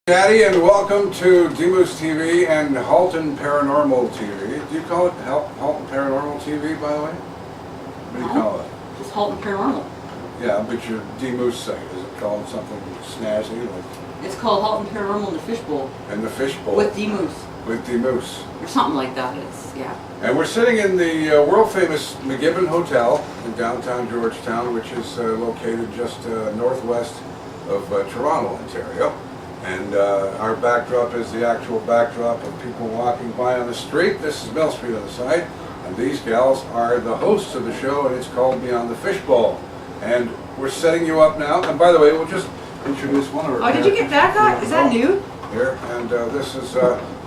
Daddy, and welcome to D-moos TV and Halton Paranormal TV. Do you call it Halton Paranormal TV, by the way? What do you call it? It's Halton Paranormal. Yeah, but your D-moos site, is it called something snazzy? Like It's called Halton Paranormal in the Fishbowl. in the fishbowl? With D-moos. With D-moos. Or something like that. It's, yeah. And we're sitting in the world-famous McGibbon Hotel in downtown Georgetown, which is located just northwest of Toronto, Ontario. And our backdrop is the actual backdrop of people walking by on the street. This is Mill Street on the side. And these gals are the hosts of the show, and it's called Beyond the Fishbowl. And we're setting you up now. And by the way, we'll just introduce one of our Oh, did you get that guy? Is that new? Here, and this is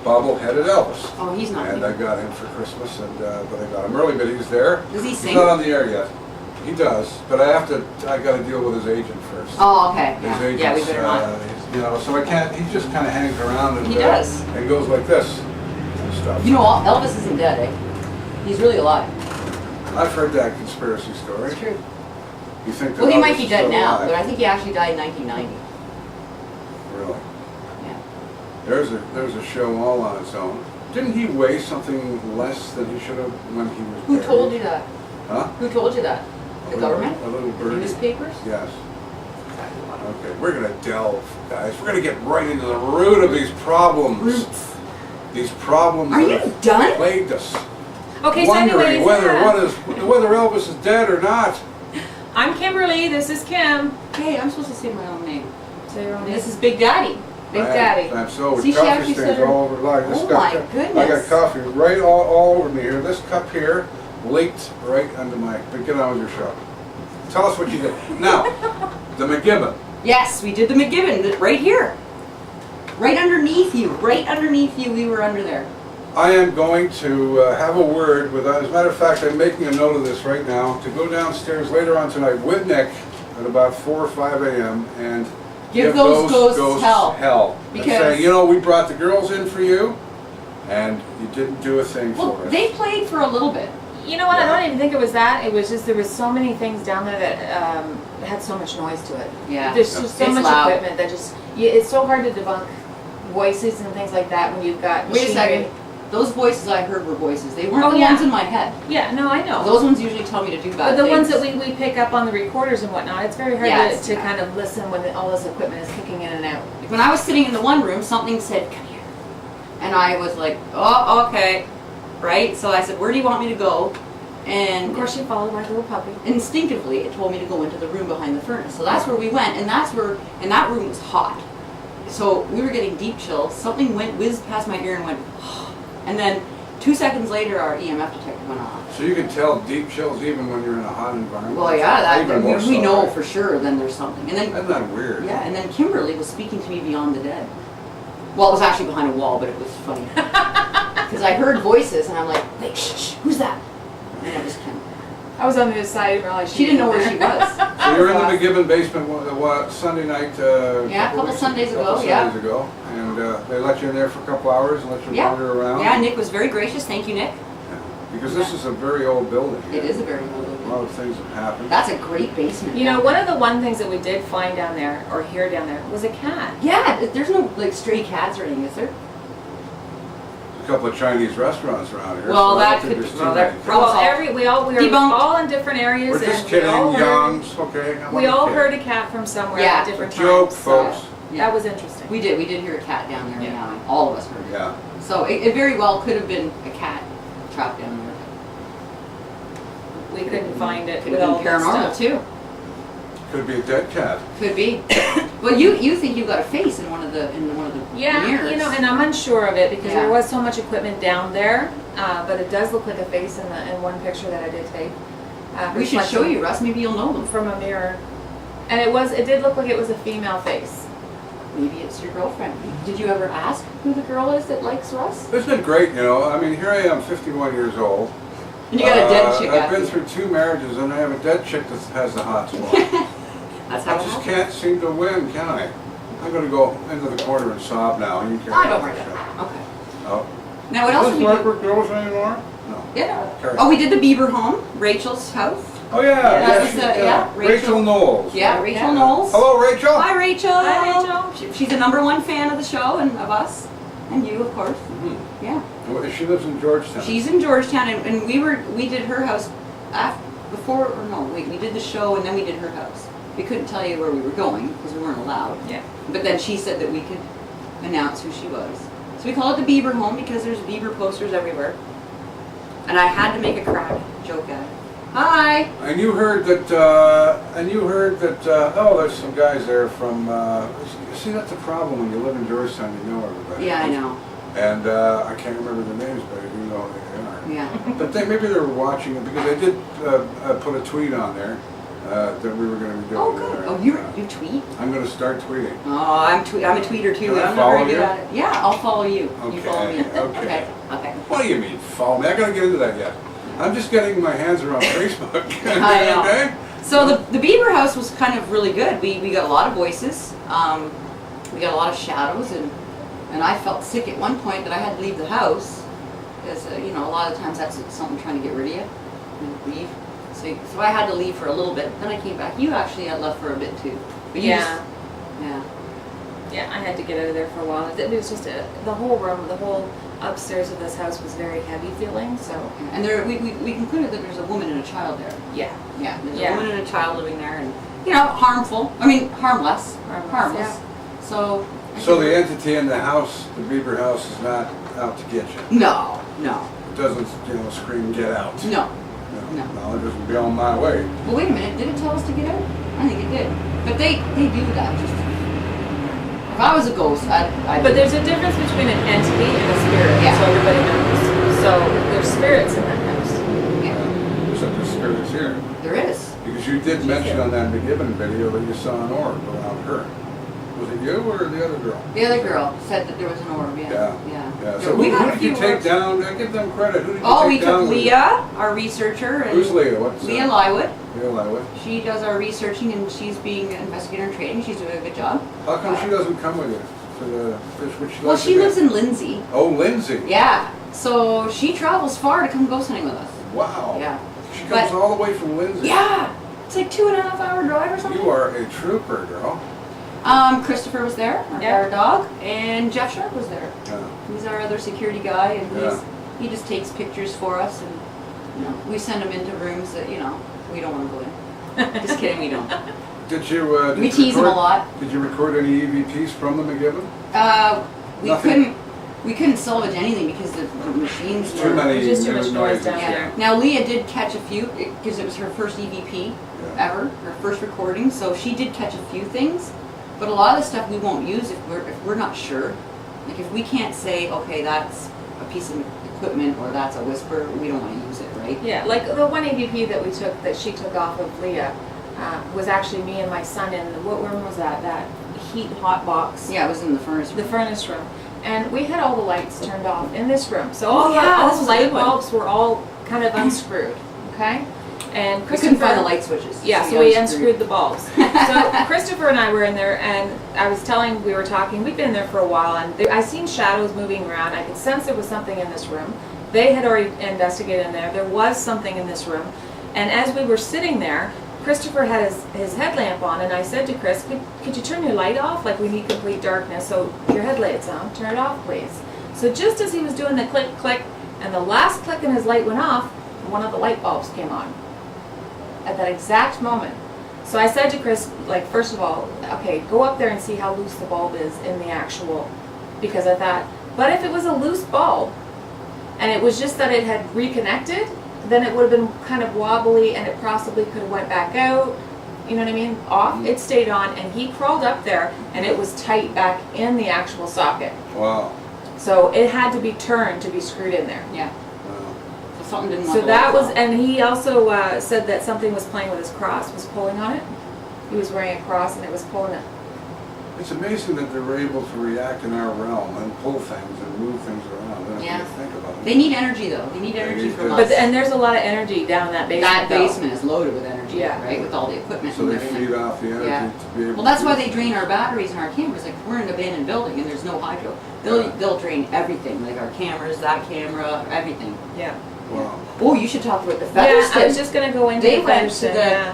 Bobble-Headed Elvis. Oh, he's not And new. I got him for Christmas, and but I got him early, but he's there. Does he sing? He's not on the air yet. He does, but I got to deal with his agent first. Oh, okay. His Yeah, agent's, yeah, we better not. you know, so I can't, he just kind of hangs around and, He does. And goes like this and stuff. You know, Elvis isn't dead, eh? He's really alive. I've heard that conspiracy story. It's true. You think that Well, he Elvis might be is dead still now, alive? but I think he actually died in 1990. Really? Yeah. There's a show all on its own. Didn't he weigh something less than he should have when he was Who buried? told you that? Huh? Who told you that? The government? A little birdie. Newspapers? Yes. Okay, we're going to delve, guys. We're going to get right into the root of these problems. Roots. These problems Are that you have done? plagued us. Okay, so Wondering anyways, whether yeah. whether Elvis is dead or not. I'm Kimberly, this is Kim. Hey, I'm supposed to say my own name. Say your own And name. this is Big Daddy. Big Daddy. I'm so with See, she coffee actually stains said her- all over the line. Oh my goodness. I got coffee right all over me here. This cup here leaked right under my. But get on with your show. Tell us what you did. Now, the McGibbon. Yes, we did the McGibbon, right here. Right underneath you. Right underneath you, we were under there. I am going to have a word with, as a matter of fact, I'm making a note of this right now, to go downstairs later on tonight with Nick at about 4 or 5 a.m. and Give those ghosts hell. And Because- say, you know, we brought the girls in for you, and you didn't do a thing Well, for us. they played for a little bit. You know what, Yeah. I don't even think it was that. It was just there was so many things down there that had so much noise to it. Yeah. There's just so It's much loud. equipment that just, it's so hard to debunk voices and things like that when you've got Wait a machinery. second. Those voices I heard were voices. They weren't Oh, the yeah. ones in my head. Yeah, no, I know. Those ones usually tell me to do bad But the ones things. that we pick up on the recorders and whatnot, it's very hard Yes, to yeah. kind of listen when all this equipment is kicking in and out. When I was sitting in the one room, something said, "Come here," and I was like, "Oh, okay," right? So I said, "Where do you want me to go?" And Of course, she followed like a little puppy. instinctively, it told me to go into the room behind the furnace. So that's where we went, and and that room was hot. So we were getting deep chills. Something whizzed past my ear and went, and then 2 seconds later, our EMF detector went off. So you can tell deep chills even when you're in a hot environment? Well, yeah, Even more we so, know right? for sure. Then there's something, and then Isn't that weird? yeah, and then Kimberly was speaking to me beyond the dead. Well, it was actually behind a wall, but it was funny because I heard voices, and I'm like, "Wait, shh, who's that?" And it was Kim. I was on the other side, I didn't realize She didn't know where she was. So you're in the McGibbon basement, what, Sunday night? Yeah, a couple weeks- Sundays ago, couple yeah. Sundays ago, and they let you in there for a couple hours and let you Yeah. wander around? Yeah, Nick was very gracious. Thank you, Nick. Because this is a very old building. It is a very old A building. lot of things have happened. That's a great basement. You know, one of the things that we did find down there, or hear down there, was a cat. Yeah, there's no like stray cats or anything, is there? A couple of Chinese restaurants around here. Well, so I that don't think could- there's too well, many. that- Well, Problem we are Debunked. all in different areas, We're just and kidding, we all heard, youngs, okay. we all heard a cat from somewhere Yeah. at different times. Joke, so folks. Yeah. That was interesting. We did hear a cat down there Yeah. meowing. All of us heard it. Yeah. So it very well could have been a cat trapped down there. We couldn't find it Could with have all been that paranormal stuff. too. Could be a dead cat. Could be. Well, you think you got a face in one of the Yeah, mirrors. you know, and I'm unsure of it because Yeah. there was so much equipment down there, but it does look like a face in one picture that I did take. We should show reflecting you, Russ. Maybe you'll know them. from a mirror, and it did look like it was a female face. Maybe it's your girlfriend. Did you ever ask who the girl is that likes Russ? It's been great, you know. I mean, here I am, 51 years old. And you got a dead chick I've after been you. through 2 marriages, and I have a dead chick that has the hot spot. That's how I it just happens. can't seem to win, can I? I'm going to go into the corner and sob now. You carry Oh, on don't with worry the about show. it. Okay. Oh. Now what else Does did we this work do? with girls anymore? No. Yeah. Carry Oh, on. we did the Bieber home, Rachel's house. Oh, yeah. That was she- the- yeah. Rachel Knowles. Yeah, Rachel Yeah. Knowles. Hello, Rachel. Hi, Rachel. Hi, Rachel. She's the #1 fan of the show and of us, and you, of course. Yeah. Well, she lives in Georgetown. She's in Georgetown, and we did her house we did the show and then we did her house. We couldn't tell you where we were going because we weren't allowed. Yeah. But then she said that we could announce who she was. So we call it the Bieber home because there's Bieber posters everywhere. And I had to make a crack joke at it. Hi. And you heard that. Oh, there's some guys there from. See, that's the problem when you live in Georgetown. You know everybody. Yeah, I know. And I can't remember the names, but I do know who they are. Yeah. But maybe they were watching it because I did put a tweet on there that we were going to be doing. Oh, good. Oh, you tweet? I'm going to start tweeting. Oh, I'm a tweeter too. Can I I'm not follow very good you? at it. Yeah, I'll follow you. Okay, You follow me. okay. Okay. What do you mean, follow me? I got to get into that yet. I'm just getting my hands around Facebook. I know. Okay? So the Bieber house was kind of really good. We got a lot of voices. We got a lot of shadows, and I felt sick at one point that I had to leave the house because you know, a lot of times that's something trying to get rid of you and leave. So I had to leave for a little bit. Then I came back. You actually had left for a bit too. But you Yeah. Yeah. I had to get out of there for a while. It was just the whole room, the whole upstairs of this house was very heavy feeling. So And we concluded that there's a woman and a child there. yeah, Yeah, there's Yeah. a woman and a child living there, and you know, harmful. I mean, harmless. Harmless, So. So the entity in the house, the Bieber house, is not out to get you. No. It doesn't, scream, get out. No. No, it doesn't be on my way. Well, wait a minute. Did it tell us to get out? I think it did. But they do that. Just if I was a ghost, I'd. but there's a difference between an entity and a spirit, Yeah. so everybody knows. So there's spirits in that house. Yeah, Except there's spirits here. there is. Because you did mention on that McGibbon video that you saw an orb around her. Was it you or the other girl? The other girl said that there was an orb. Yeah. Yeah. So we got who a did you few take orbs. down? I give them credit. Who did you Oh, we take down? took with you? Leah, our researcher, and Who's Leah? What's Leah Lywood. Leah Lywood. She does our researching, and she's being an investigator in training. She's doing a good job. How come she doesn't come with you to the fish? Which Well, she lives in Lindsay. Oh, Lindsay. Yeah, so she travels far to come ghost hunting with us. Wow. Yeah. She comes But- all the way from Lindsay. Yeah, it's like 2.5 hour drive or something. You are a trooper, girl. Christopher was there, Yeah. our dog, and Jeff Sharp was there. Yeah. He's our other security guy, and Yeah. he just takes pictures for us, and we send him into rooms that we don't want to go in. Just kidding, we don't. Did you? We tease him a lot. Did you record any EVPs from the McGibbon? We Nothing. couldn't salvage anything because the machines Too were. many There's just too much noise noises. down Yeah. there. Now Leah did catch a few because it was her first EVP Yeah. ever, her first recording. So she did catch a few things, but a lot of the stuff we won't use if we're not sure. Like if we can't say, okay, that's a piece of equipment or that's a whisper, we don't want to use it, right? Yeah, like the one EVP that she took off of Leah was actually me and my son in what room was that? That heat hot box. Yeah, it was in the furnace The room. furnace room. And we had all the lights turned off in this room. So Oh, all yeah, all this the was a good light one. bulbs were all kind of unscrewed. Okay? And We Christopher couldn't find the light switches. Yeah, so we unscrewed the bulbs. So Christopher and I were in there, and we were talking, we'd been in there for a while, and I seen shadows moving around. I could sense there was something in this room. They had already investigated in there. There was something in this room. And as we were sitting there, Christopher had his headlamp on, and I said to Chris, could you turn your light off? Like, we need complete darkness, so your headlight's on. Turn it off, please. So just as he was doing the click, click, and the last click and his light went off, one of the light bulbs came on at that exact moment. So I said to Chris, like, first of all, okay, go up there and see how loose the bulb is in the actual, because I thought, but if it was a loose bulb, and it was just that it had reconnected, then it would have been kind of wobbly and it possibly could have went back out, you know what I mean, off. It stayed on, and he crawled up there and it was tight back in the actual socket. Wow. So it had to be turned to be screwed in there. Yeah. Wow. So something didn't want So the that lights was, on. and he also said that something was playing with his cross, was pulling on it. He was wearing a cross and it was pulling it. It's amazing that they're able to react in our realm and pull things and move things around. I don't Yeah. think about it. They need energy though. They need They energy need from to- us. And there's a lot of energy down that basement. that though. basement is loaded with energy, Yeah. right? With all the equipment So and they everything. feed off the energy Yeah. to be able Well, that's to why do they drain our batteries and our cameras. Like we're in an abandoned building and there's no hydro. They'll drain everything, like our cameras, that camera, everything. Yeah. Wow. Oh, you should talk about the feather Yeah, I was stick. just gonna go into They the went feather to stick, the yeah.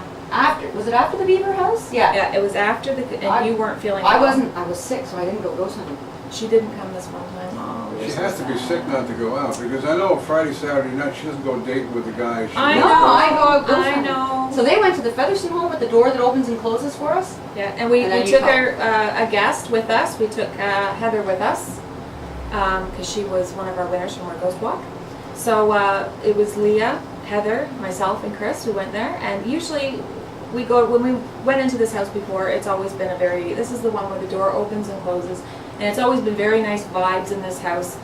Was it after the beaver house? Yeah. Yeah, it was after and you weren't feeling I well. wasn't, I was sick, so I didn't go ghost hunting. She didn't come this one time. Oh, She has to be sick not to go out, because I know Friday, Saturday night, she doesn't go dating with the guy. She I goes know. No, I go out ghost I hunting. know. So they went to the Featherston home with the door that opens and closes for us. Yeah, and we And then you took come. a guest with us. We took Heather with us because she was one of our winners from our Ghost Walk. So it was Leah, Heather, myself, and Chris who went there. And usually we go, when we went into this house before, it's always been this is the one where the door opens and closes. And it's always been very nice vibes in this house.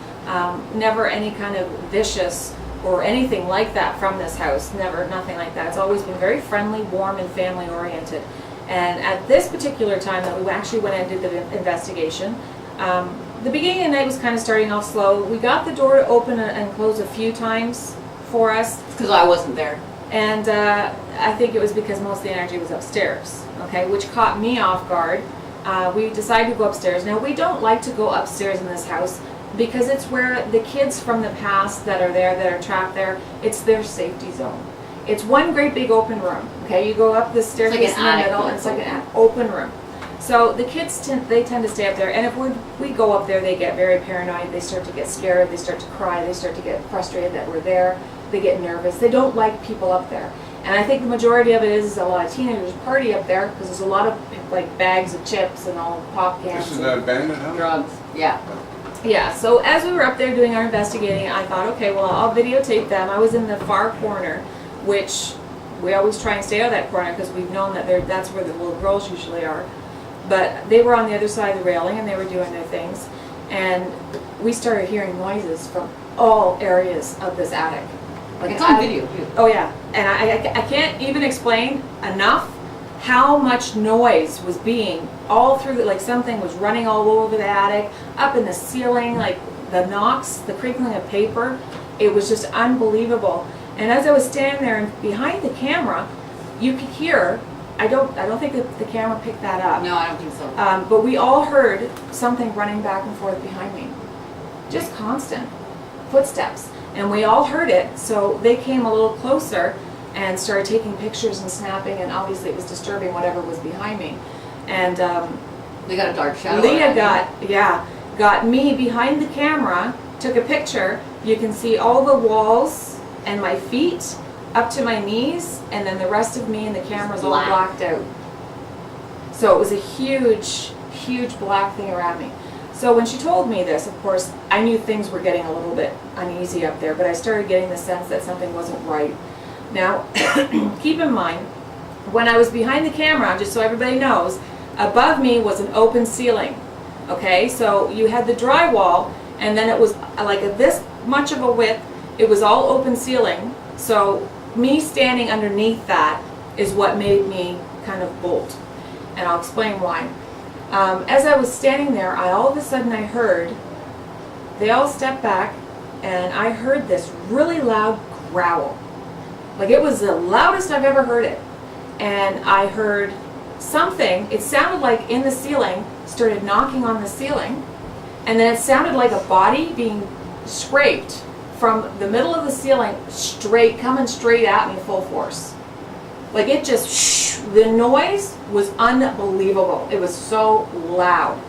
Never any kind of vicious or anything like that from this house. Never, nothing like that. It's always been very friendly, warm, and family oriented. And at this particular time that we actually went and did the investigation, the beginning of the night was kind of starting off slow. We got the door to open and close a few times for us. Because I wasn't there. And I think it was because most of the energy was upstairs, okay, which caught me off guard. We decided to go upstairs. Now, we don't like to go upstairs in this house because it's where the kids from the past that are there, that are trapped there, it's their safety zone. It's one great big open room, okay? You go up the staircase in the middle, and it's like an open room. So the kids tend to stay up there, and if we go up there, they get very paranoid. They start to get scared. They start to cry. They start to get frustrated that we're there. They get nervous. They don't like people up there. And I think the majority of it is a lot of teenagers party up there because there's a lot of like bags of chips and all pop cans. This is an abandoned house? Drugs. Yeah. Yeah, so as we were up there doing our investigating, I thought, okay, well, I'll videotape them. I was in the far corner, which we always try and stay out of that corner because we've known that that's where the little girls usually are. But they were on the other side of the railing and they were doing their things. And we started hearing noises from all areas of this attic. Like It's on video too. Oh yeah, and I can't even explain enough how much noise was being all through, like something was running all over the attic, up in the ceiling, like the knocks, the crinkling of paper. It was just unbelievable. And as I was standing there and behind the camera, you could hear, I don't think that the camera picked that up. No, I don't think so. But we all heard something running back and forth behind me. Just constant footsteps. And we all heard it, so they came a little closer and started taking pictures and snapping, and obviously it was disturbing whatever was behind me. And They got a dark shadow. Leah got me behind the camera, took a picture. You can see all the walls and my feet up to my knees, and then the rest of me and the camera's all blacked out. So it was a huge, huge black thing around me. So when she told me this, of course, I knew things were getting a little bit uneasy up there, but I started getting the sense that something wasn't right. Now, keep in mind, when I was behind the camera, just so everybody knows, above me was an open ceiling, okay? So you had the drywall, and then it was like this much of a width. It was all open ceiling, so me standing underneath that is what made me kind of bolt, and I'll explain why. As I was standing there, all of a sudden I heard, they all stepped back, and I heard this really loud growl. Like it was the loudest I've ever heard it. And I heard something, it sounded like in the ceiling, started knocking on the ceiling, and then it sounded like a body being scraped from the middle of the ceiling, coming straight at me full force. Like it just, the noise was unbelievable. It was so loud.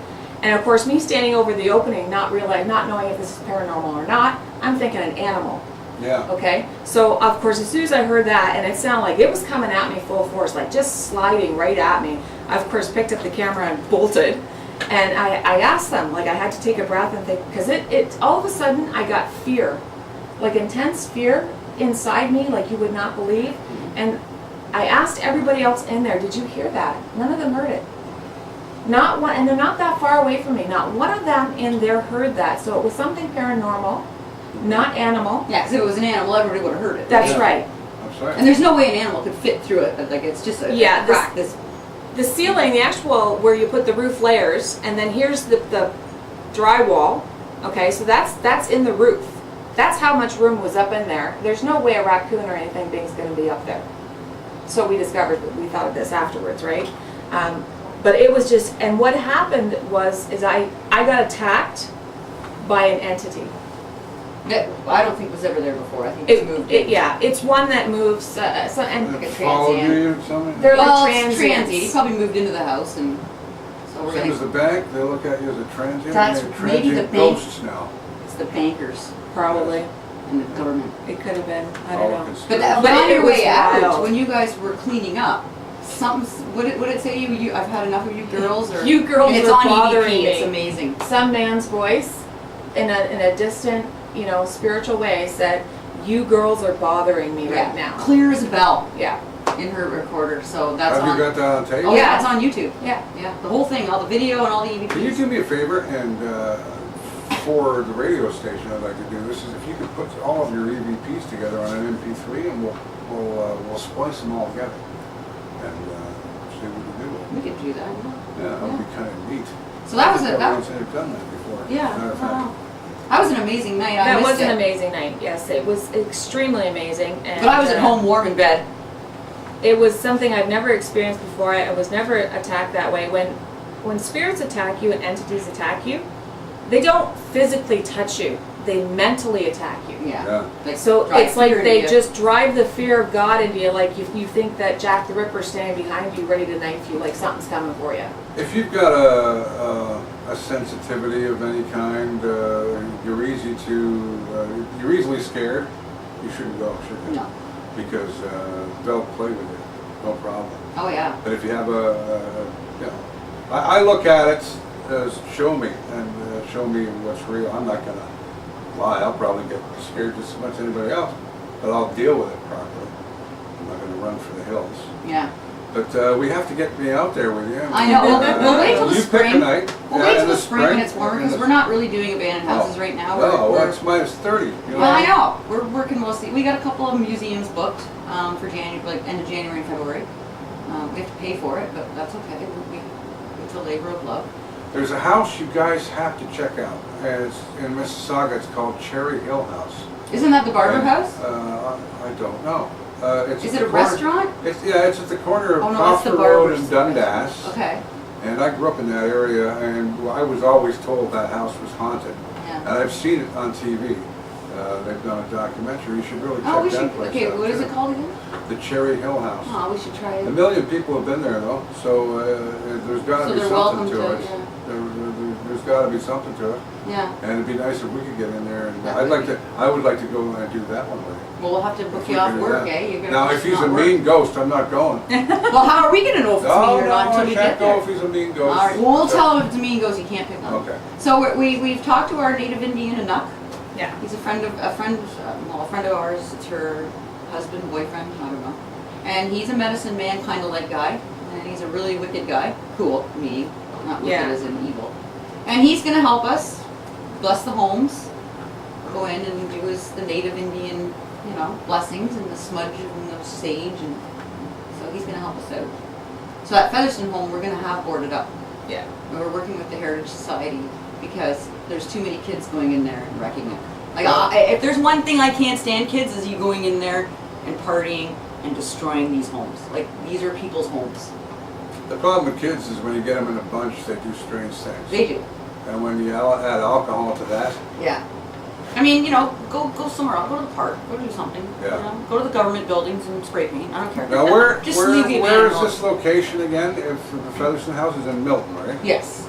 And of course, me standing over the opening, not knowing if this is paranormal or not, I'm thinking an animal. Yeah. Okay? So, of course, as soon as I heard that, and it sounded like it was coming at me full force, like just sliding right at me, I, of course, picked up the camera and bolted. And I asked them, like I had to take a breath and think, because it all of a sudden, I got fear. Like intense fear inside me, like you would not believe. And I asked everybody else in there, did you hear that? None of them heard it. Not one, and they're not that far away from me. Not one of them in there heard that. So it was something paranormal, not animal. Yeah, because if it was an animal, everybody would have heard it. That's Yeah. right. That's right. And there's no way an animal could fit through it. Like it's just a crack. The ceiling, the actual where you put the roof layers, and then here's the drywall. Okay, so that's in the roof. That's how much room was up in there. There's no way a raccoon or anything big is going to be up there. So we discovered, we thought of this afterwards, right? But it was just, and what happened was I got attacked by an entity. That, I don't think was ever there before. I think it's moved in. Yeah, it's one that moves, and Like a Followed transient. you or something? They're like Well, it's transients. transient. He probably moved into the house, and so we're Same as the gonna. bank, they look at you as a transient. That's They're maybe the transient bank. ghosts now. It's the bankers Probably. and the government. It could have been. I All don't know. conspiracy. But, But but on it your was way out, wild. when you guys were cleaning up, something. What did it say? You I've had enough of you girls. Or You girls and it's were on bothering EVP. me. It's amazing. Some man's voice, in a distant, spiritual way, said, "You girls are bothering me right now." Clear as a bell Yeah. in her recorder. So that's Have on. you got that on tape? Oh yeah, it's on YouTube. Yeah, the whole thing, all the video and all the EVPs. Can you do me a favor and for the radio station, I'd like to do this is if you could put all of your EVPs together on an MP3 and we'll splice them all together and see what we can do with them. We could do that. Yeah, that would be kind of neat. So that was I it. think That, everyone's done that before. yeah. Matter of fact. Wow. That was an amazing night. I That missed was an it. amazing night. Yes, it was extremely amazing. And, But I was at home warm in bed. It was something I've never experienced before. I was never attacked that way. When spirits attack you and entities attack you, they don't physically touch you. They mentally attack you. Yeah. Yeah. Like, So drive it's like fear they into you. just drive the fear of God into you. Like you think that Jack the Ripper's standing behind you, ready to knife you, like something's coming for you. If you've got a sensitivity of any kind, you're you're easily scared. You shouldn't go, should you? No. Because they'll play with you, no problem. Oh yeah. But if you have I look at it as show me and show me what's real. I'm not gonna lie. I'll probably get scared just as much as anybody else, but I'll deal with it properly. I'm not gonna run for the hills. Yeah. But we have to get me out there with you. I know. We'll wait till the you spring. pick a night. We'll Yeah, wait in till the spring when it's warmer because we're not really doing abandoned houses right now. No, We're, it's minus 30. You know? well, I know. We're working mostly. We got a couple of museums booked for January, like end of January and February. We have to pay for it, but that's okay. It's a labor of love. There's a house you guys have to check out. And it's in Mississauga. It's called Cherry Hill House. Isn't that the Barber And, House? I don't know. It's Is at it the a corner- restaurant? It's at the corner of Oh no, it's the Crawford Road Barber's. and Dundas. Okay. And I grew up in that area, and I was always told that house was haunted. Yeah. And I've seen it on TV. They've done a documentary. You should really check Oh, we that should. place Okay, out, what is too. it called again? The Cherry Hill House. Oh, we should try A it. million people have been there, though, so there's got to So be they're something welcome to to, it. yeah. There's got to be something to it, Yeah. and it'd be nice if we could get in there. And That I would would like to go and do that one with you. Well, we'll have to book If you we off could do work, that. eh? You're gonna Now, if he's a not work. mean ghost, I'm not going. Well, how are we gonna know if it's No, mean or not until I we can't get go there? if he's a mean All ghost. right. Well, we'll tell him if it's a mean ghost. You can't pick on him. Okay. So we've talked to our native Indian Inuk. Yeah. He's a friend of ours. It's her husband, boyfriend, I don't know. And he's a medicine man kind of like guy, and he's a really wicked guy. Cool, meaning not wicked Yeah. as in evil. And he's gonna help us bless the homes, go in and do the native Indian, blessings and the smudge and the sage, and so he's gonna help us out. So at Featherston home, we're gonna have boarded up. Yeah. And we're working with the Heritage Society because there's too many kids going in there and wrecking it. Like, if there's one thing I can't stand, kids, is you going in there and partying and destroying these homes. Like, these are people's homes. The problem with kids is when you get them in a bunch, they do strange things. They do. And when you add alcohol to that, Yeah. I mean, go somewhere else. Go to the park. Go do something. Yeah. Go to the government buildings and spray paint. I don't care. now where Just leave the where is abandoned this location again? If the Featherston House is in Milton, right? Yes.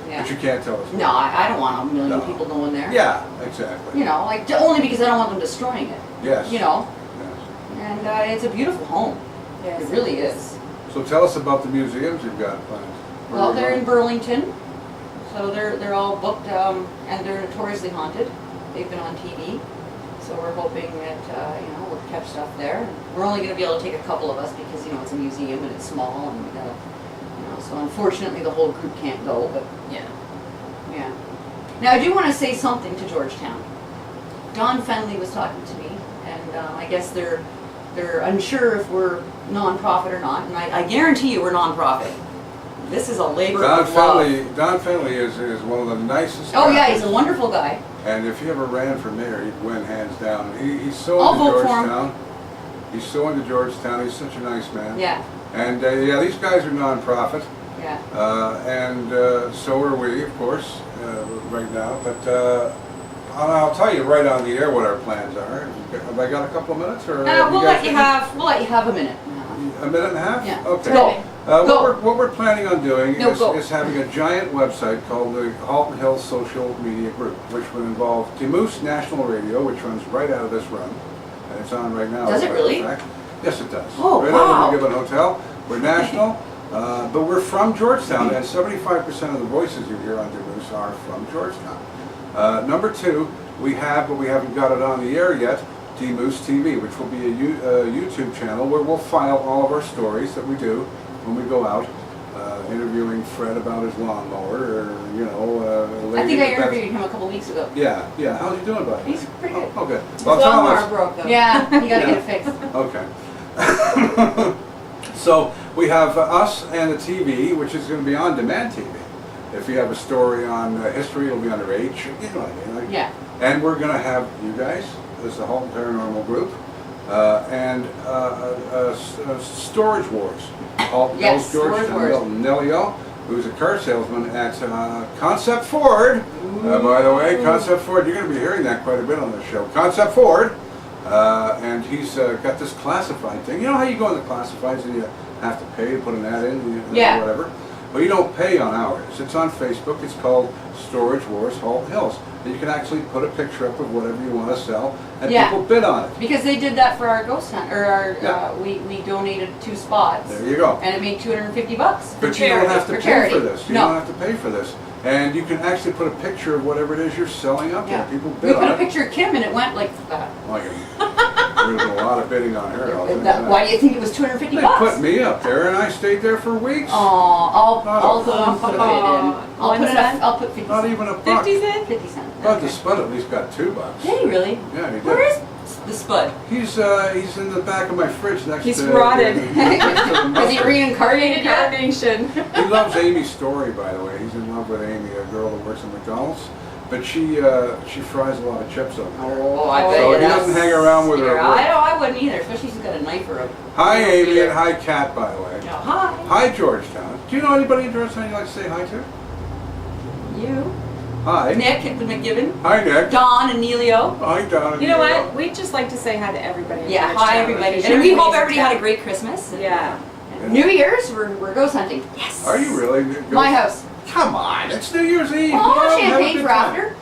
Yeah. Yeah. But you can't tell us. No, I don't want a million No. people going there. Yeah, exactly. Only because I don't want them destroying it. Yes. Yes. Yes. And it's a beautiful home. Yes. It really is. So tell us about the museums you've got planned. Where Well, are you they're in going? Burlington, so they're all booked, and they're notoriously haunted. They've been on TV, so we're hoping that we'll catch stuff there. We're only going to be able to take a couple of us because it's a museum and it's small, and we got so unfortunately the whole group can't go. But Yeah. yeah. Now I do want to say something to Georgetown. Don Fenley was talking to me, and I guess they're unsure if we're non-profit or not, and I guarantee you we're non-profit. This is a labor Don of love. Fenley is one of the nicest Oh guys. yeah, he's a wonderful guy. And if he ever ran for mayor, he'd win hands down. He's so I'll into vote for him. Georgetown. He's so into Georgetown. He's such a nice man. Yeah, And these guys are non-profit. yeah. And so are we, of course, right now. But I'll tell you right on the air what our plans are. Have I got a couple of minutes, or We'll let you guys have a minute. a minute and a half? Yeah. Okay. Go. What we're planning on doing No, go. is having a giant website called the Halton Hills Social Media Group, which would involve D-moos National Radio, which runs right out of this room, and it's on right now. Does it really? Yes, it does. Oh, right wow. out of the McGibbon Hotel. We're national, but we're from Georgetown, and 75% of the voices you hear on D-moos are from Georgetown. Number two, we have, but we haven't got it on the air yet, D-moos TV, which will be a YouTube channel where we'll file all of our stories that we do when we go out, interviewing Fred about his lawnmower, or, you know, a lady. I think I interviewed him a couple weeks ago. Yeah, yeah. How's he doing, buddy? He's pretty good. Oh, good. His Well, tell lawnmower us. broke though. Yeah, you gotta get it fixed. Okay. So we have us and the TV, which is going to be on-demand TV. If you have a story on history, it'll be underage. You know what I mean? Like, Yeah. and we're going to have you guys, this is the Halton Paranormal Group, and Storage Wars. Halton Yes, Hills, Storage Wars. Georgetown, Nellio, who's a car salesman at Concept Ford. By the way, Concept Ford, you're going to be hearing that quite a bit on this show. Concept Ford, and he's got this classified thing. You know how you go in the classifieds and you have to pay to put an ad in, Yeah. whatever? Well, you don't pay on ours. It's on Facebook. It's called Storage Wars Halton Hills. And you can actually put a picture up of whatever you want to sell, and Yeah. people bid on it. Because they did that for our ghost hunt, or our, Yeah. we donated 2 spots. There you go. And it made $250. But you don't have to for pay charity. for this. You No. don't have to pay for this. And you can actually put a picture of whatever it is you're selling up there. Yeah. People We bid put on a it. picture of Kim and it went like that. Like, there's a lot of bidding on her. I'll tell you that. Why do you think it was $250? They put me up there, and I stayed there for weeks. Aw, Not I'll a- go and put a bid in. I'll One put it cent? up, I'll put 50 Not cents. even a buck. 50 cents? 50 cents. But the Spud at least got $2. Did he really? Yeah, he did. Where is the Spud? He's in the back of my fridge next He's to. rotted. Has he reincarnated yet? Carnation. He loves Amy's story, by the way. He's in love with Amy, a girl that works at McDonald's. But she fries a lot of chips over there. Oh, I bet So you he that's- doesn't hang around with her. Yeah, I know, I wouldn't either, especially if he's got a knife or a... Hi, Amy, and hi, Kat, by the way. Yeah, hi. Hi, Georgetown. Do you know anybody in Georgetown you'd like to say hi to? You. Hi. Nick at the McGibbon. Hi, Nick. Don and Neilio. Hi, Don. You know what? We'd just like to say hi to everybody. in Yeah, Georgetown. hi everybody. Sure, And we hope amazing everybody had a town. great Christmas. Yeah. And New Year's, we're ghost hunting. Yes. Are you really? My house. Come on, it's New Year's Eve. Oh, Come on, have a champagne good for time. after.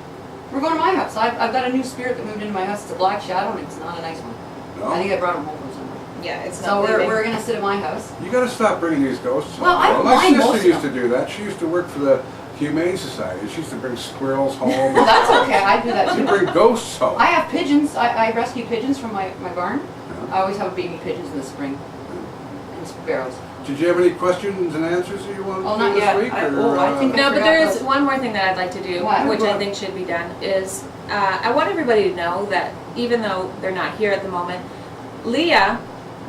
We're going to my house. I've got a new spirit that moved into my house. It's a black shadow and it's not a nice one. No? I think I brought him home from somewhere. Yeah, it's So not we're leaving. going to sit at my house. You got to stop bringing these ghosts. Well, I don't My mind most sister of used to do that. She used to work for the Humane Society. She used to bring squirrels home. Well, that's okay. I do that She too. bring ghosts home. I have pigeons. I rescue pigeons from my barn. I always have baby pigeons in the spring. And sparrows. Did you have any questions and answers that you wanted Oh, to not do this yet. week? I think No, I but forgot there is those. one more thing that I'd like to do, What? which I think should be done, is I want everybody to know that even though they're not here at the moment, Leah,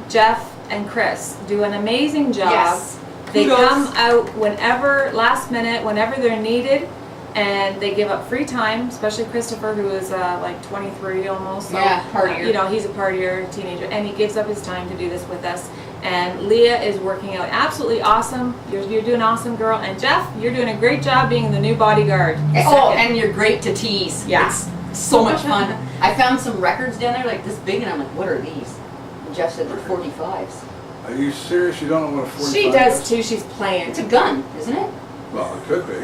Jeff, and Chris do an amazing job. Yes. They Kudos. come out whenever, last minute, whenever they're needed, and they give up free time, especially Christopher, who is like 23 almost. So, Yeah, partier. You know, he's a partier, teenager, and he gives up his time to do this with us. And Leah is working out absolutely awesome. You're doing awesome, girl. And Jeff, you're doing a great job being the new bodyguard. Oh, Second. and you're great to tease. Yeah. It's so much fun. I found some records down there like this big, and I'm like, what are these? And Jeff said they're 45s. Are you serious? You don't know what a 45 She does is? too. She's playing. It's a gun, isn't it? Well, it could be.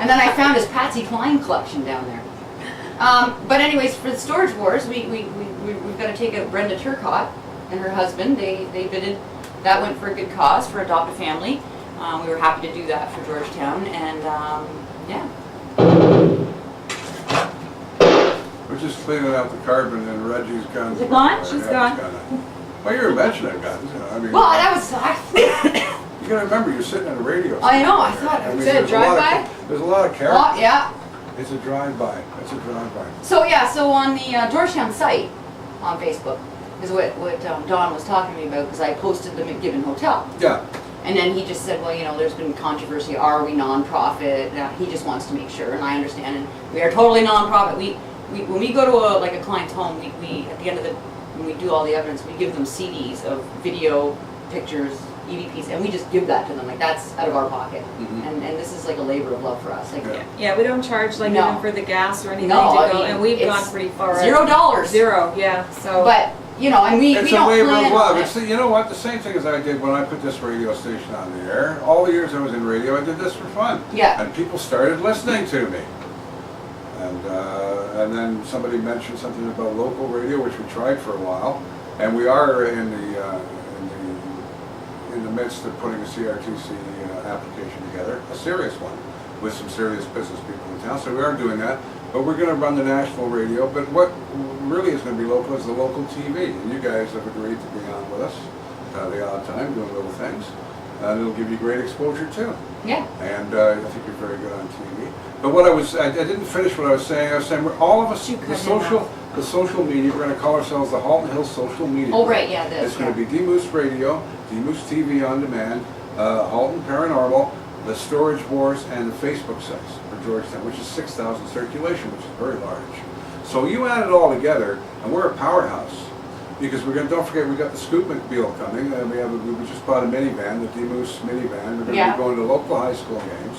And then I found his Patsy Cline collection down there. But anyways, for the Storage Wars, we've got to take out Brenda Turcott and her husband. They bidded. That went for a good cause for Adopt a Family. We were happy to do that for Georgetown, and yeah. We're just cleaning out the carbon in Reggie's guns. Is it gone? Yeah, She's it's gone. Well, you're mentioning guns. You know, I mean, Well, that was. you gotta remember, you're sitting at a radio. I know, I station. thought- mean, is it a there's lot of- drive-by? There's a lot of Oh, character. yeah. It's a drive-by. It's a drive-by. So yeah, so on the Georgetown site on Facebook is what Don was talking to me about, because I posted the McGibbon Hotel. Yeah. And then he just said, well, you know, there's been controversy. Are we nonprofit? He just wants to make sure, and I understand. And we are totally nonprofit. We when we go to a client's home, we at the end of when we do all the evidence, we give them CDs of video, pictures, EVPs, and we just give that to them, like that's out of our pocket. Mhm. And this is like a labor of love for us, like Yeah, we don't charge like No. even for the gas or anything No, to I go, mean, and we've it's gone pretty far. $0. Zero, yeah. So, But, you know, and we It's don't a labor plan of love. on it. It's you know what? The same thing as I did when I put this radio station on the air. All the years I was in radio, I did this for fun. Yeah. And people started listening to me. And then somebody mentioned something about local radio, which we tried for a while. And we are in the midst of putting a CRTC application together, a serious one, with some serious business people in town. So we are doing that. But we're going to run the national radio. But what really is going to be local is the local TV. And you guys have agreed to be on with us the odd time, doing little things. And it'll give you great exposure too. Yeah. And I think you're very good on TV. But what I didn't finish what I was saying. I was saying we're all of us, You the cut him social media, we're going to call ourselves the Halton Hills Social Media. Oh, right, yeah, It's going to be D-moos Radio, D-moos TV on demand, Halton Paranormal, the Storage Wars, and the Facebook sites for Georgetown, which is 6,000 circulation, which is very large. So you add it all together, and we're a powerhouse. Because we're going to, don't forget, we got the Scoop McBeal coming, and we just bought a minivan, the D-moos minivan. We're going to be going to local high school games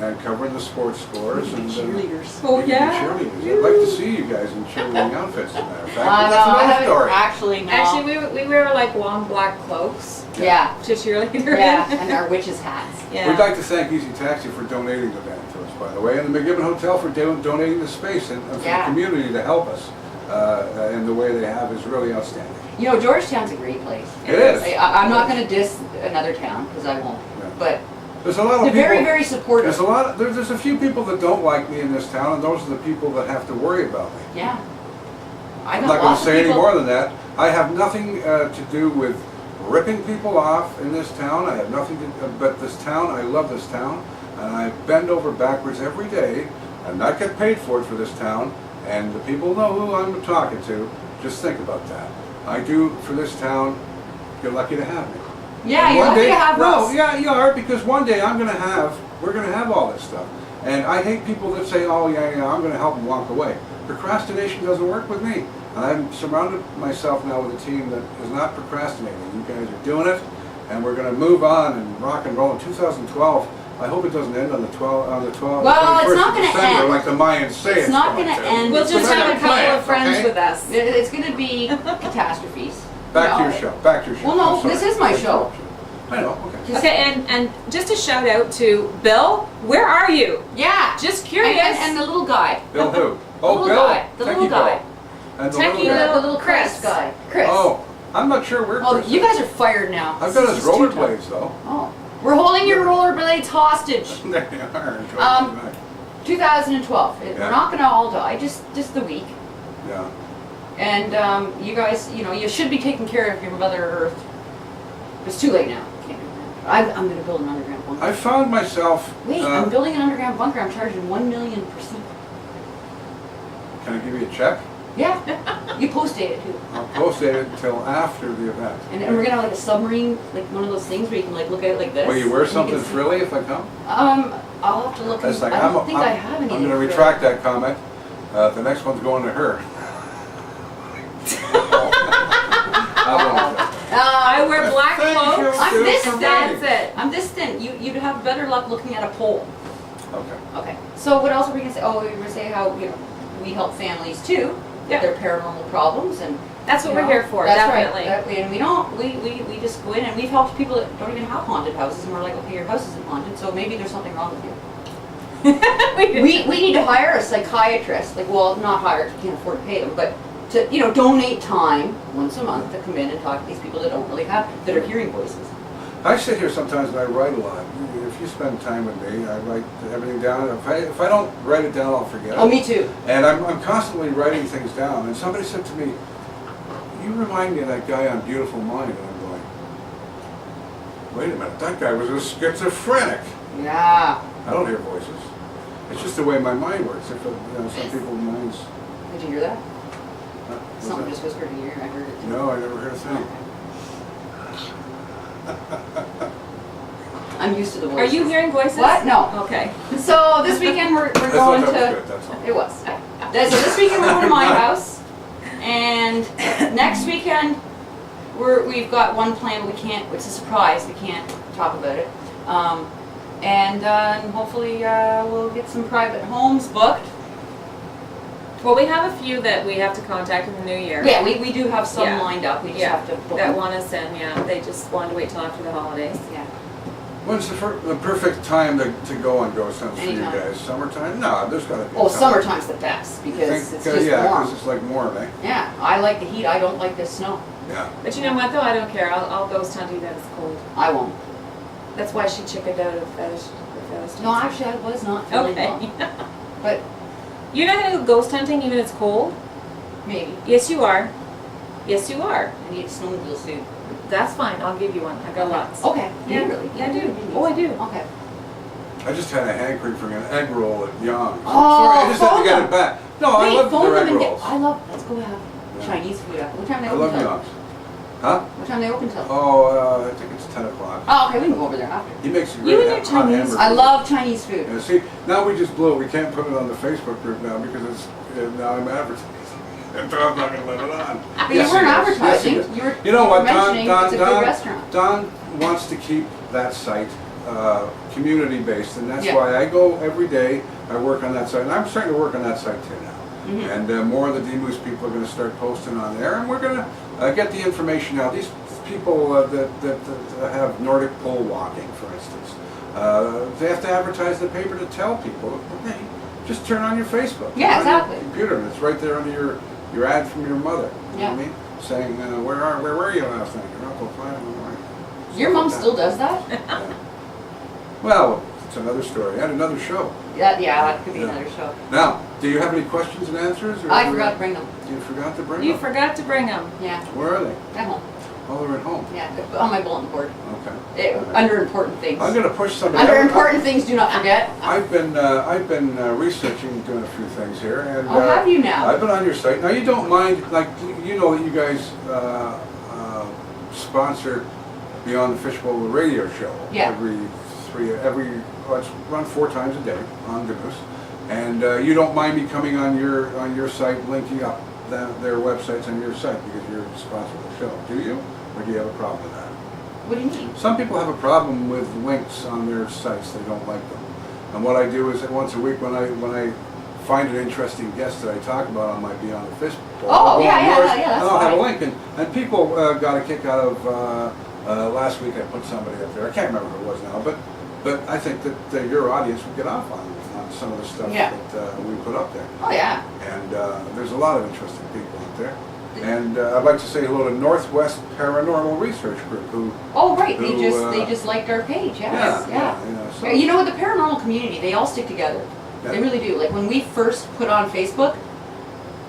and covering the sports scores. And Cheerleaders. Oh, you can be yeah? cheerleaders. I'd like to see you guys in cheerleading outfits, as a matter of fact. No, But that's I another haven't story. actually, no. actually, we wear like long black cloaks Yeah. to cheerleader. Yeah, and our witches' hats. Yeah. We'd like to thank Easy Taxi for donating the van to us, by the way, and the McGibbon Hotel for donating the space and for Yeah. the community to help us. And the way they have is really outstanding. You know, Georgetown's a great place. It is. I'm not going to diss another town, because I won't. Yeah. But There's a lot of they're people. very, very supportive. There's a lot. There's a few people that don't like me in this town, and those are the people that have to worry about me. Yeah. I I'm got not going lots to of say any people. more than that. I have nothing to do with ripping people off in this town. I have nothing to. But this town, I love this town, and I bend over backwards every day, and not get paid for it for this town. And the people know who I'm talking to. Just think about that. I do for this town. You're lucky to have me. Yeah, And you're one lucky day- to have no, us. yeah, you are, because one day we're gonna have all this stuff. And I hate people that say, oh yeah, I'm gonna help them walk away. Procrastination doesn't work with me. And I've surrounded myself now with a team that is not procrastinating. You guys are doing it, and we're gonna move on and rock and roll in 2012. I hope it doesn't end on the 12th. Well, it's not gonna December, end. like the Mayans say It's not going gonna to. end. We'll It's just just have a gonna couple plan, of friends okay? with us. It's going to be catastrophes. Back to No, your show. Back to your show. Well, no, I'm sorry. this is my show. I know. Okay. Okay, and just a shout out to Bill. Where are you? Yeah. Just curious. And the little guy. Bill who? The Oh, little Bill. guy. The Techie little guy. Bill. And the Techie little guy. Bill. The little Chris Chris. guy. Chris. Oh, I'm not sure where Oh, Chris you is. guys are fired now. I've got This his is too rollerblades though. tough. Oh. We're holding your rollerblades hostage. There they are. Enjoy Um, them. 2012. Yeah. We're not going to all die, just the week. Yeah. And you guys, you know, you should be taking care of your Mother Earth. It's too late now. Can't do that. I'm going to build an underground bunker. I found myself. Wait, I'm building an underground bunker. I'm charging 1,000,000%. Can I give you a check? Yeah. You post date it too. I'll post it until after the event. And we're gonna have like a submarine, like one of those things where you can like look at it like this. Will you wear and something can see- frilly if I come? I'll have to look. That's like I don't think I have anything. I'm going to frilly. retract that comment. The next one's going to her. I won't. I wear black Thank you. cloaks. I'm this for thin. That's it. I'm this thin. You'd have better luck looking at a pole. Okay. Okay. So what else were we gonna say? Oh, we were gonna say how we help families too with Yeah. their paranormal problems and. That's what you we're know, here for, that's definitely. Right. And we just go in and we've helped people that don't even have haunted houses and we're like, okay, your house isn't haunted, so maybe there's something wrong with you. We need to hire a psychiatrist, like, well, not hire, we can't afford to pay them, but to, donate time once a month to come in and talk to these people that don't really have, that are hearing voices. I sit here sometimes and I write a lot. If you spend time with me, I write everything down. If I don't write it down, I'll forget Oh, it. me too. And I'm constantly writing things down. And somebody said to me, you remind me of that guy on Beautiful Mind. And I'm going, wait a minute, that guy was a schizophrenic. Yeah. I don't hear voices. It's just the way my mind works. If some people's minds. Did you hear that? Was Something that- just whispered in your ear, I heard it too. No, I never heard a thing. I'm used to the voice. Are you hearing voices? What? No. Okay. So this weekend we're I going thought that was to. good, that's all. It was. So this weekend we're going to my house, and next weekend we've got one plan, but we can't, it's a surprise, we can't talk about it. And hopefully we'll get some private homes booked. Well, we have a few that we have to contact in the new year. Yeah, we do have some Yeah. lined up, we just have to book that them. want us in, yeah. They just wanted to wait till after the holidays. Yeah. When's the perfect time to go on ghost hunts for you Anytime. guys? Summertime? No, there's gotta be. Oh, a time. summertime's the best, You because think, it's just yeah, warm. because it's like warm, eh? Yeah, I like the heat, I don't like the snow. Yeah. But you know what though? I don't care. I'll ghost hunt even if it's cold. I won't. That's why she chickened out of fetish. No, actually, I was not feeling Okay. well. But You're not gonna go ghost hunting even if it's cold? maybe. Yes, you are. Yes, you are. I need a snowmobile suit. That's fine. I'll give you one. I got lots. Okay. Yeah, Really? yeah, I do. Oh, I do. Okay. I just had a hankering for an egg roll at Young's. Oh, Sorry, I just had to phone get them. it back. No, I Wait, love phone their them egg and rolls. I love, let's go have Yeah. Chinese food after. What time they I open love till? Young's. Huh? What time they open till? Oh, I think it's 10 o'clock. Oh, okay, we can go over there after. He makes a You great and your hot Chinese- hamburger. I love Chinese food. Yeah, see, now we just blew it. We can't put it on the Facebook group now because it's now I'm advertising. And Tom's not going to let it on. But Yes, you weren't he is. advertising. Yes, he is. You were You know what, Don, mentioning it's a good restaurant. Don wants to keep that site community-based, and that's Yeah. why I go every day. I work on that site, and I'm starting to work on that site too now. Mhm. And more of the D-moos people are going to start posting on there, and we're going to get the information out. These people that have Nordic pole walking, for instance, they have to advertise the paper to tell people, hey, just turn on your Facebook. Yeah, turn on your exactly. computer, and it's right there under your ad from your mother. You know Yeah. what I mean? Saying, where were you last night? Your uncle fine. Your mom still does that? Yeah. Well, it's another story. I had another show. Yeah, that could be Yeah. another show. Now, do you have any questions and answers? Or I forgot to bring them. You forgot to bring You them? forgot to bring them. Yeah, Where are they? at home. Oh, they're at home. Yeah, on my bulletin board. Okay. Under important things. I'm going to push somebody. Under important things, do not forget. I've been researching, doing a few things here, and Oh, have you now? I've been on your site. Now you don't mind, like you know that you guys sponsor Beyond the Fishbowl radio show. Yeah. It's run 4 times a day on D-moos, and you don't mind me coming on your site, linking up their websites on your site because you're a sponsor of the show. Do you, or do you have a problem with that? What do you mean? Some people have a problem with links on their sites. They don't like them. And what I do is that once a week when I find an interesting guest that I talk about on my Beyond the Fishbowl, Oh, I'll go yeah, on yeah, yours, yeah, that's and I'll have a fine. link. And people got a kick out of last week I put somebody up there. I can't remember who it was now, but I think that your audience would get off on some of the stuff Yeah. that we put up there. Oh, yeah. And there's a lot of interesting people out there. And I'd like to say hello to Northwest Paranormal Research Group, who Oh, right, they Who, just liked our page, yes, yeah. so- You know what, the paranormal community, they all stick together. Yeah. They really do. Like when we first put on Facebook,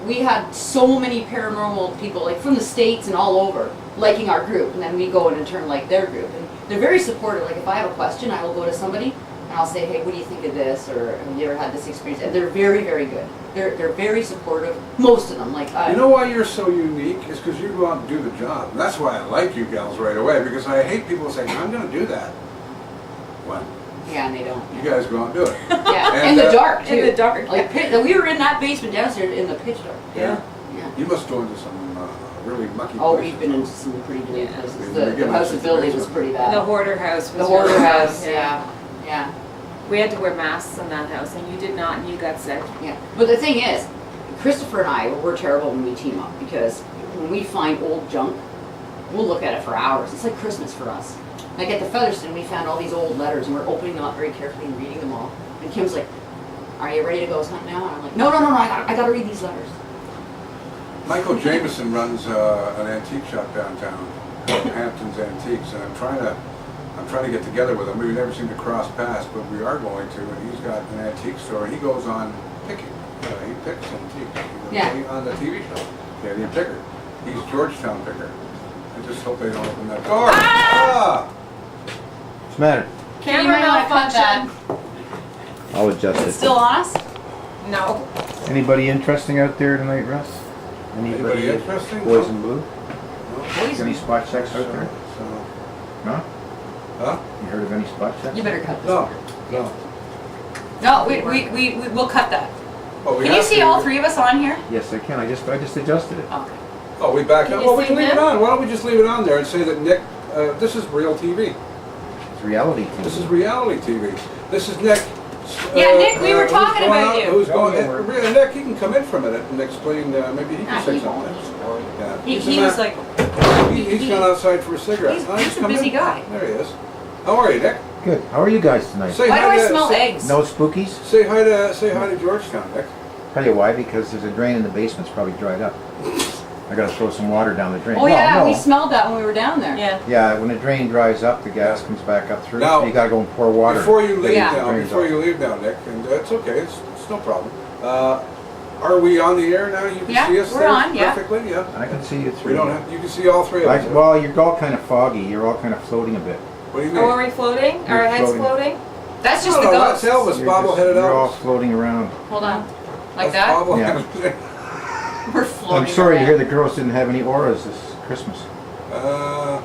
we had so many paranormal people, like from the States and all over, liking our group. And then we go in and turn like their group. And they're very supportive. Like if I have a question, I will go to somebody and I'll say, hey, what do you think of this? Or have you ever had this experience? And they're very, very good. They're very supportive. Most of them. Like You know why you're so unique is because you go out and do the job. And that's why I like you gals right away, because I hate people saying, I'm going to do that. What? yeah, and they don't. You guys go out and do it. Yeah, And, in the dark too. In the dark. Like we were in that basement downstairs in the pitch dark. Yeah. Yeah. You must go into some really mucky Oh, places. we've been into some pretty dirty Yeah. places. We The get House much of Billy was information. pretty bad. The hoarder house was The hoarder really bad, house, yeah, yeah, We had to wear masks in that house, and you did not, and you got sick. yeah. But the thing is, Christopher and I, we're terrible when we team up because when we find old junk, we'll look at it for hours. It's like Christmas for us. Like at the Featherston, we found all these old letters and we're opening them up very carefully and reading them all. And Kim's like, "Are you ready to go hunt now?" And I'm like, "No, I gotta read these letters." Michael Jameson runs an antique shop downtown, Hampton's Antiques, and I'm trying to get together with him. We never seem to cross paths, but we are going to. And he's got an antique store, and he goes on picking. He picks antiques. Yeah. On the TV show, Canadian Picker. He's Georgetown Picker. I just hope they don't open that door. Ah! What's the matter? Camera You might wanna cut malfunction. I'll adjust Is it it. still on us? No. Anybody interesting out there tonight, Russ? Anybody interesting? Boys in blue? Poison. Any spot checks out there? So, No? huh? You heard of any spot checks? You better cut this. No, no. No, we'll cut that. Oh, we Can you have see to- all three of us on here? Yes, I can. I just adjusted it. Okay. Oh, we back Can up. you Well, we see can leave it him? on. Why don't we just leave it on there and say that Nick, this is real TV. It's reality TV. This is reality TV. This is Nick. Yeah, Nick, we were who's talking going about out- you. Who's No, going? don't worry. Really, Nick, he can come in for a minute and explain. Maybe he Ah, can say he something. won't. Yeah. He He's a was man- like, He's gone outside for a cigarette. He's- Why don't he's you a come busy in? guy. There he is. How are you, Nick? Good. How are you guys tonight? Say why do hi I to- smell say- eggs? No spookies? Say hi to Georgetown, Nick. Tell you why? Because there's a drain in the basement. It's probably dried up. I gotta throw some water down the drain. oh Well, yeah, no. we smelled that when we were down there. Yeah. Yeah, when the drain dries up, the gas comes back up through. Now, so you gotta go and pour water. Before you leave Yeah. now, Drains before off. you leave now, Nick, and it's okay, it's no problem. Are we on the air now? You can Yeah, see us we're there on, yeah. perfectly. Yeah. I can see you through. We don't have. You can see all three of us. Well, you're all kind of foggy. You're all kind of floating a bit. What do you mean? Oh, are we floating? Are our You're heads floating. floating? That's just No, the that's ghost. Elvis bobbleheaded You're all Elvis. floating around. Hold on, like That's that. bobbleheaded. We're floating. I'm sorry to hear around. the girls didn't have any auras this Christmas. Well,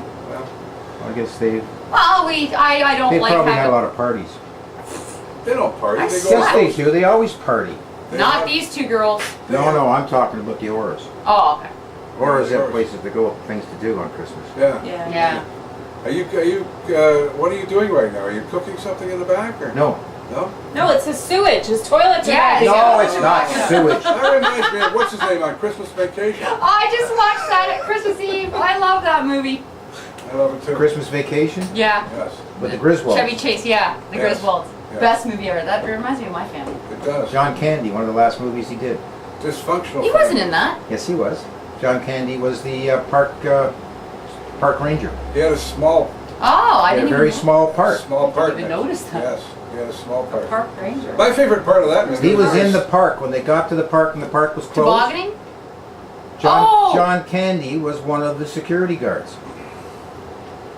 I guess they Well, I don't like probably had a having. lot of parties. they don't party. I They go slept. out. Yes, they do. They always party. They Not have- these two girls. No, I'm talking about the auras. Oh, okay. Auras have Auras. places to go, things to do on Christmas. Yeah. Yeah. Yeah. Are you? What are you doing right now? Are you cooking something in the back or No, no? No, it's his sewage. His toilets are Yeah, backing no, up. it's not sewage. That reminds me of what's his name on Christmas Vacation. Oh, I just watched that at Christmas Eve. I love that movie. I love it too. Christmas Vacation Yeah. Yes, with the Griswolds. Chevy Chase, yeah. The Yes. Griswolds. Yes. Best movie ever. That reminds me of my family. it does. John Candy, one of the last movies he did. Dysfunctional. He wasn't in that. Yes, he was. John Candy was the park ranger. He had a small Oh, I He had didn't a very even small part. Small part. even in it. notice that. Yes, he had a small part. Park Ranger. My favorite part of that movie. He was in the park when they got to the park and the park was closed. Tobogganing? John, Oh! John Candy was one of the security guards,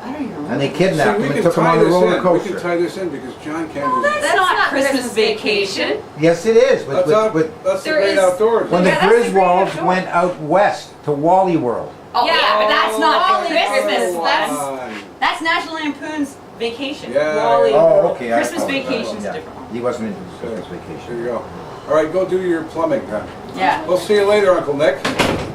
I don't even remember. and they See, kidnapped we him can and took him tie on the this roller in. We coaster. can tie this in because John Candy. Well, That's not Christmas Vacation. Yes, it is. With, That's, with, with, that's the There great is- outdoors. when Yeah, the that's the great Griswolds outdoors. went out west to Wally World. Oh Yeah, yeah, but that's not Wally Christmas. World. That's National Lampoon's Vacation. Yeah. Wally. Oh, okay. I Christmas apologize. Vacation's Yeah. a different one. He wasn't into Christmas There Vacation. you go. All right, go do your plumbing then. Yeah. We'll see you later, Uncle Nick.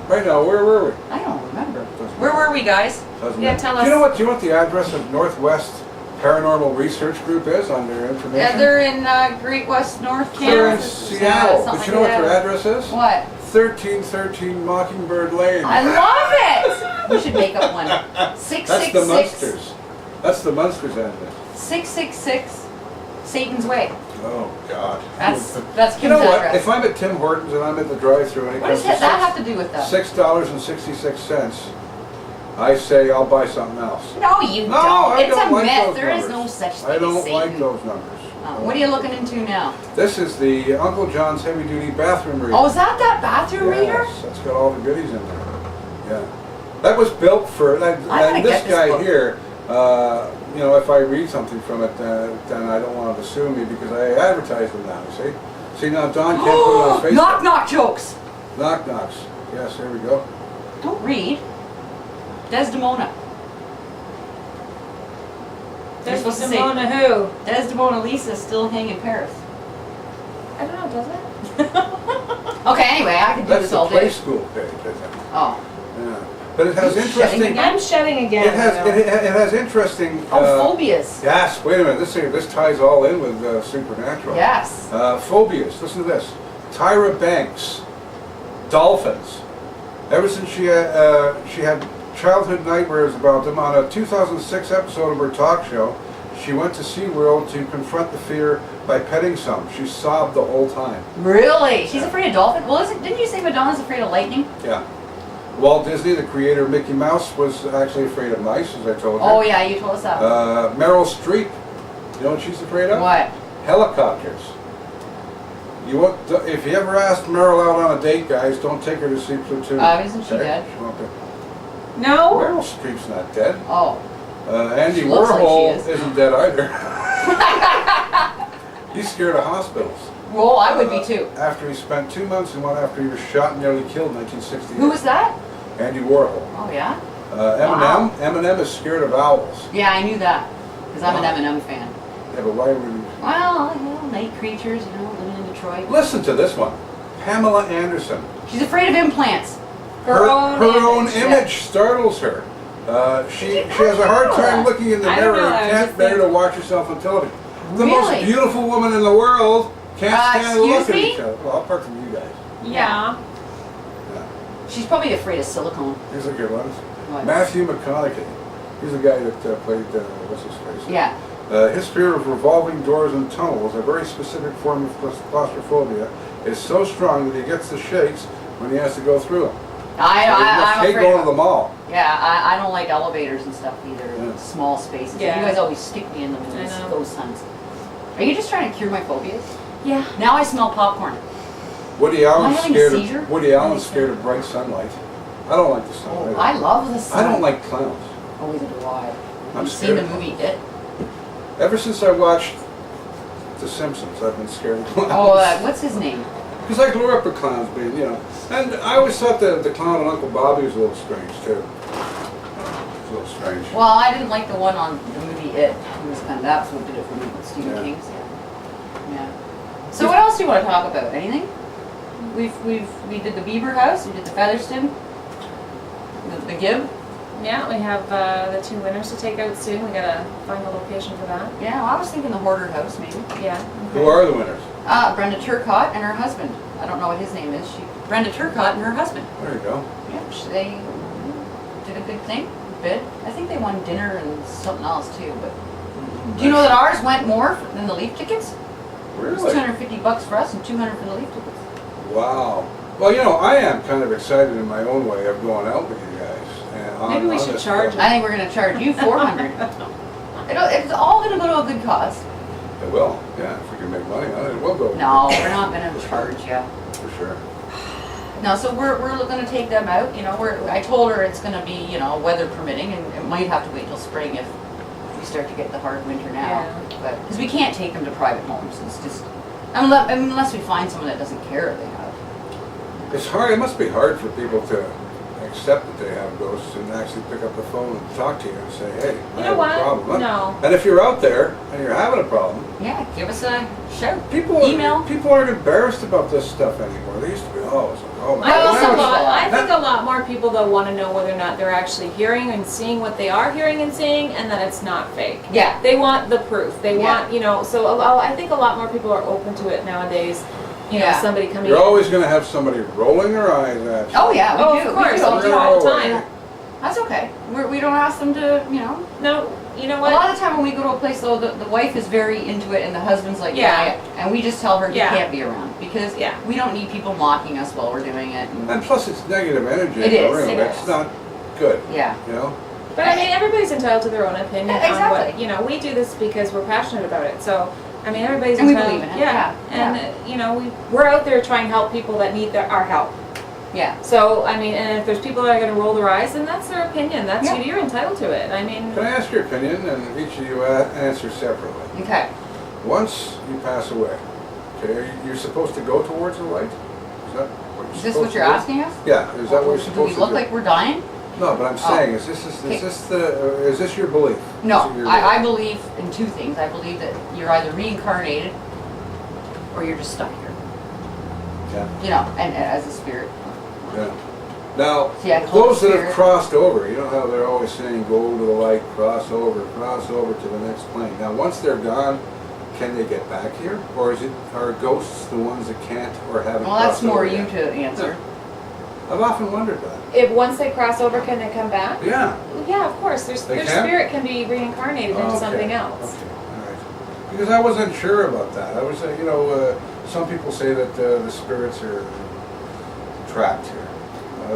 Right now, where were we? I don't remember. Where were we, guys? Doesn't Yeah, matter. tell Do you know us. what? Do you know what the address of Northwest Paranormal Research Group is on their information? Yeah, they're in Great West North They're in Kansas. Seattle. Yeah, but you know what something their like address is? that. What? 1313 Mockingbird Lane. I love it! We should make up one. That's the 666. Munsters. That's the Munsters address. 666 Satan's Way. Oh God. That's You know Kim's what? address. If I'm at Tim Hortons and I'm at the drive-thru and it What comes does to that have to do with that? $6.66, I say I'll buy something else. No, you No, don't. I It's don't a like myth. those There is numbers. no such thing I as don't Satan. like those numbers. What are you looking into now? This is the Uncle John's Heavy Duty Bathroom Reader. Oh, is that bathroom reader? Yes, that's got all the goodies in there. Yeah. That was built for, and gonna this get this guy book. here, you know, if I read something from it, then I don't want him to sue me because I advertise them now, you see? See, now Don can't put it on Facebook. Knock knock jokes. Knock knocks. Yes, here we go. Don't read. Desdemona. You're supposed to say Desdemona who? Desdemona Lisa still hang in Paris. I don't know, does it? Okay, anyway, I could do That's this the all play day. school page, I think. Oh. Yeah. But it has Shedding interesting, again? I'm shedding again. it has, I know. it has interesting, Oh, phobias. yes, wait a minute, this ties all in with Supernatural. Yes. Phobias, listen to this. Tyra Banks, dolphins. Ever since she had childhood nightmares about them, on a 2006 episode of her talk show, she went to SeaWorld to confront the fear by petting some. She sobbed the whole time. Really? She's afraid of dolphins? Well, didn't you say Madonna's afraid of lightning? Yeah. Walt Disney, the creator of Mickey Mouse, was actually afraid of mice, as I told you. Oh, yeah, you told us that. Meryl Streep, you know what she's afraid of? What? Helicopters. You won't, if you ever ask Meryl out on a date, guys, don't take her to see Platoon. Isn't she dead? She won't be. No? Meryl Streep's not dead. Oh. Andy She looks like Warhol she is. isn't dead either. He's scared of hospitals. Well, I would be too. After he spent 2 months in one after he was shot and nearly killed in 1968. Who was that? Andy Warhol. Oh, yeah? Eminem. Eminem is scared of owls. Yeah, I knew that. Because I'm an Eminem fan. Yeah, but why would he? Well, you know, night creatures, you know, living in Detroit. Listen to this one. Pamela Anderson. She's afraid of implants. Her own image, yeah. image startles her. She has a hard time looking in the I don't mirror know, I and was can't just bear to thinking- watch herself on television. The Really? most beautiful woman in the world can't stand to look excuse at me? each other. Well, apart from you guys. Yeah. Yeah. She's probably afraid of silicone. Here's a good one. What? Matthew McConaughey. He's the guy that played, what's his face? Yeah. His fear of revolving doors and tunnels, a very specific form of claustrophobia, is so strong that he gets the shakes when he has to go through them. I'm hate afraid going of to the mall. Yeah, I don't like elevators and stuff either. Yeah. Small spaces. Yeah. You guys always stick me in them I know. those sons. Are you just trying to cure my phobias? Yeah. Now I smell popcorn. Woody Allen's having a scared seizure? of Woody Allen's scared of bright sunlight. I don't like the sun. Oh, either. I love the sun. I don't like clowns. Oh, neither do I. I'm Have you seen the scared. movie It? Ever since I watched The Simpsons, I've been scared of clowns. Oh, what's his name? Because I grew up with clowns being, you know. And I always thought that the clown on Uncle Bobby was a little strange, too. It's a little strange. Well, I didn't like the one on the movie It. It was kind of, that's what did it for me with Stephen Yeah. King's. Yeah. So what else do you want to talk about? Anything? We did the Beaver House. We did the Featherston. The Gib. Yeah, we have the 2 winners to take out soon. We gotta find a location for that. Yeah, well, I was thinking the Hoarder House maybe. Yeah. Who are the winners? Brenda Turcott and her husband. I don't know what his name is. Brenda Turcott and her husband. There you go. Yep, they did a good thing. Bid. I think they won dinner and something else too. But do you know that ours went more than the Leaf tickets? It was Really? $250 for us and $200 for the Leaf tickets. Wow. Well, you know, I am kind of excited in my own way of going out with you guys. And Maybe we on should this charge stuff. I think we're going to charge you $400. It's all going to go to a good cause. It will. Yeah, if we can make money on it, it will go. No, we're not going to charge you. For sure. No, so we're going to take them out. You know, I told her it's going to be, you know, weather permitting, and it might have to wait till spring if we start to get the hard winter now. Yeah. But because we can't take them to private homes, it's just unless we find someone that doesn't care if they have. It's hard. It must be hard for people to accept that they have ghosts and actually pick up the phone and talk to you and say, "Hey, I You have know what? a problem." No. And if you're out there and you're having a problem, Yeah, give us a shout. People Email. aren't embarrassed about this stuff anymore. They used to be, oh, it's like, oh my I God. also Now it's- I think a lot more people though want to know whether or not they're actually hearing and seeing what they are hearing and seeing, and that it's not fake. Yeah. They want the proof. They Yeah. want, you know. So I think a lot more people are open to it nowadays. You know, Yeah. somebody coming. You're in. always going to have somebody rolling their eyes at you. Oh yeah, we Oh, do. of We course. do all the We do time. all the away. time. That's okay. We don't ask them to, you know. No, you know A what? lot of the time when we go to a place though, the wife is very into it and the husband's like, Yeah. and we just tell her you Yeah. can't be around because Yeah. we don't need people mocking us while we're doing it. And, And plus, it's negative energy It in the is, room. it It's is. not good, yeah. you know? But I mean, everybody's entitled to their own opinion on Exactly. what, you know, we do this because we're passionate about it. So, I mean, everybody's And we entitled. believe in it, Yeah. yeah, And, you know, we're out there trying to help people that need our help. Yeah. So, I mean, and if there's people that are going to roll their eyes, then that's their opinion. That's Yeah. you're entitled to it. I mean, Can I ask your opinion? And each of you answer separately. Okay. Once you pass away, okay, you're supposed to go towards the light? Is that what you're Is this supposed what you're to do? asking us? Yeah, is that what you're Do supposed we to look do? like we're dying? No, but I'm Oh. saying, is Okay. this your belief? No, Is it your I belief? believe in two things. I believe that you're either reincarnated or you're just stuck here. Yeah, You know, and as a spirit. yeah. Now, See, I call those it that have spirit. crossed over, you know how they're always saying, go to the light, cross over to the next plane. Now, once they're gone, can they get back here? Or are ghosts the ones that can't or haven't Well, that's crossed more over you yet? to answer. I've often wondered that. if once they cross over, can they come back? Yeah. Yeah, of course. Their They can? spirit can be reincarnated into Okay, something else. Okay, all right. Because I wasn't sure about that. I was, some people say that the spirits are trapped here.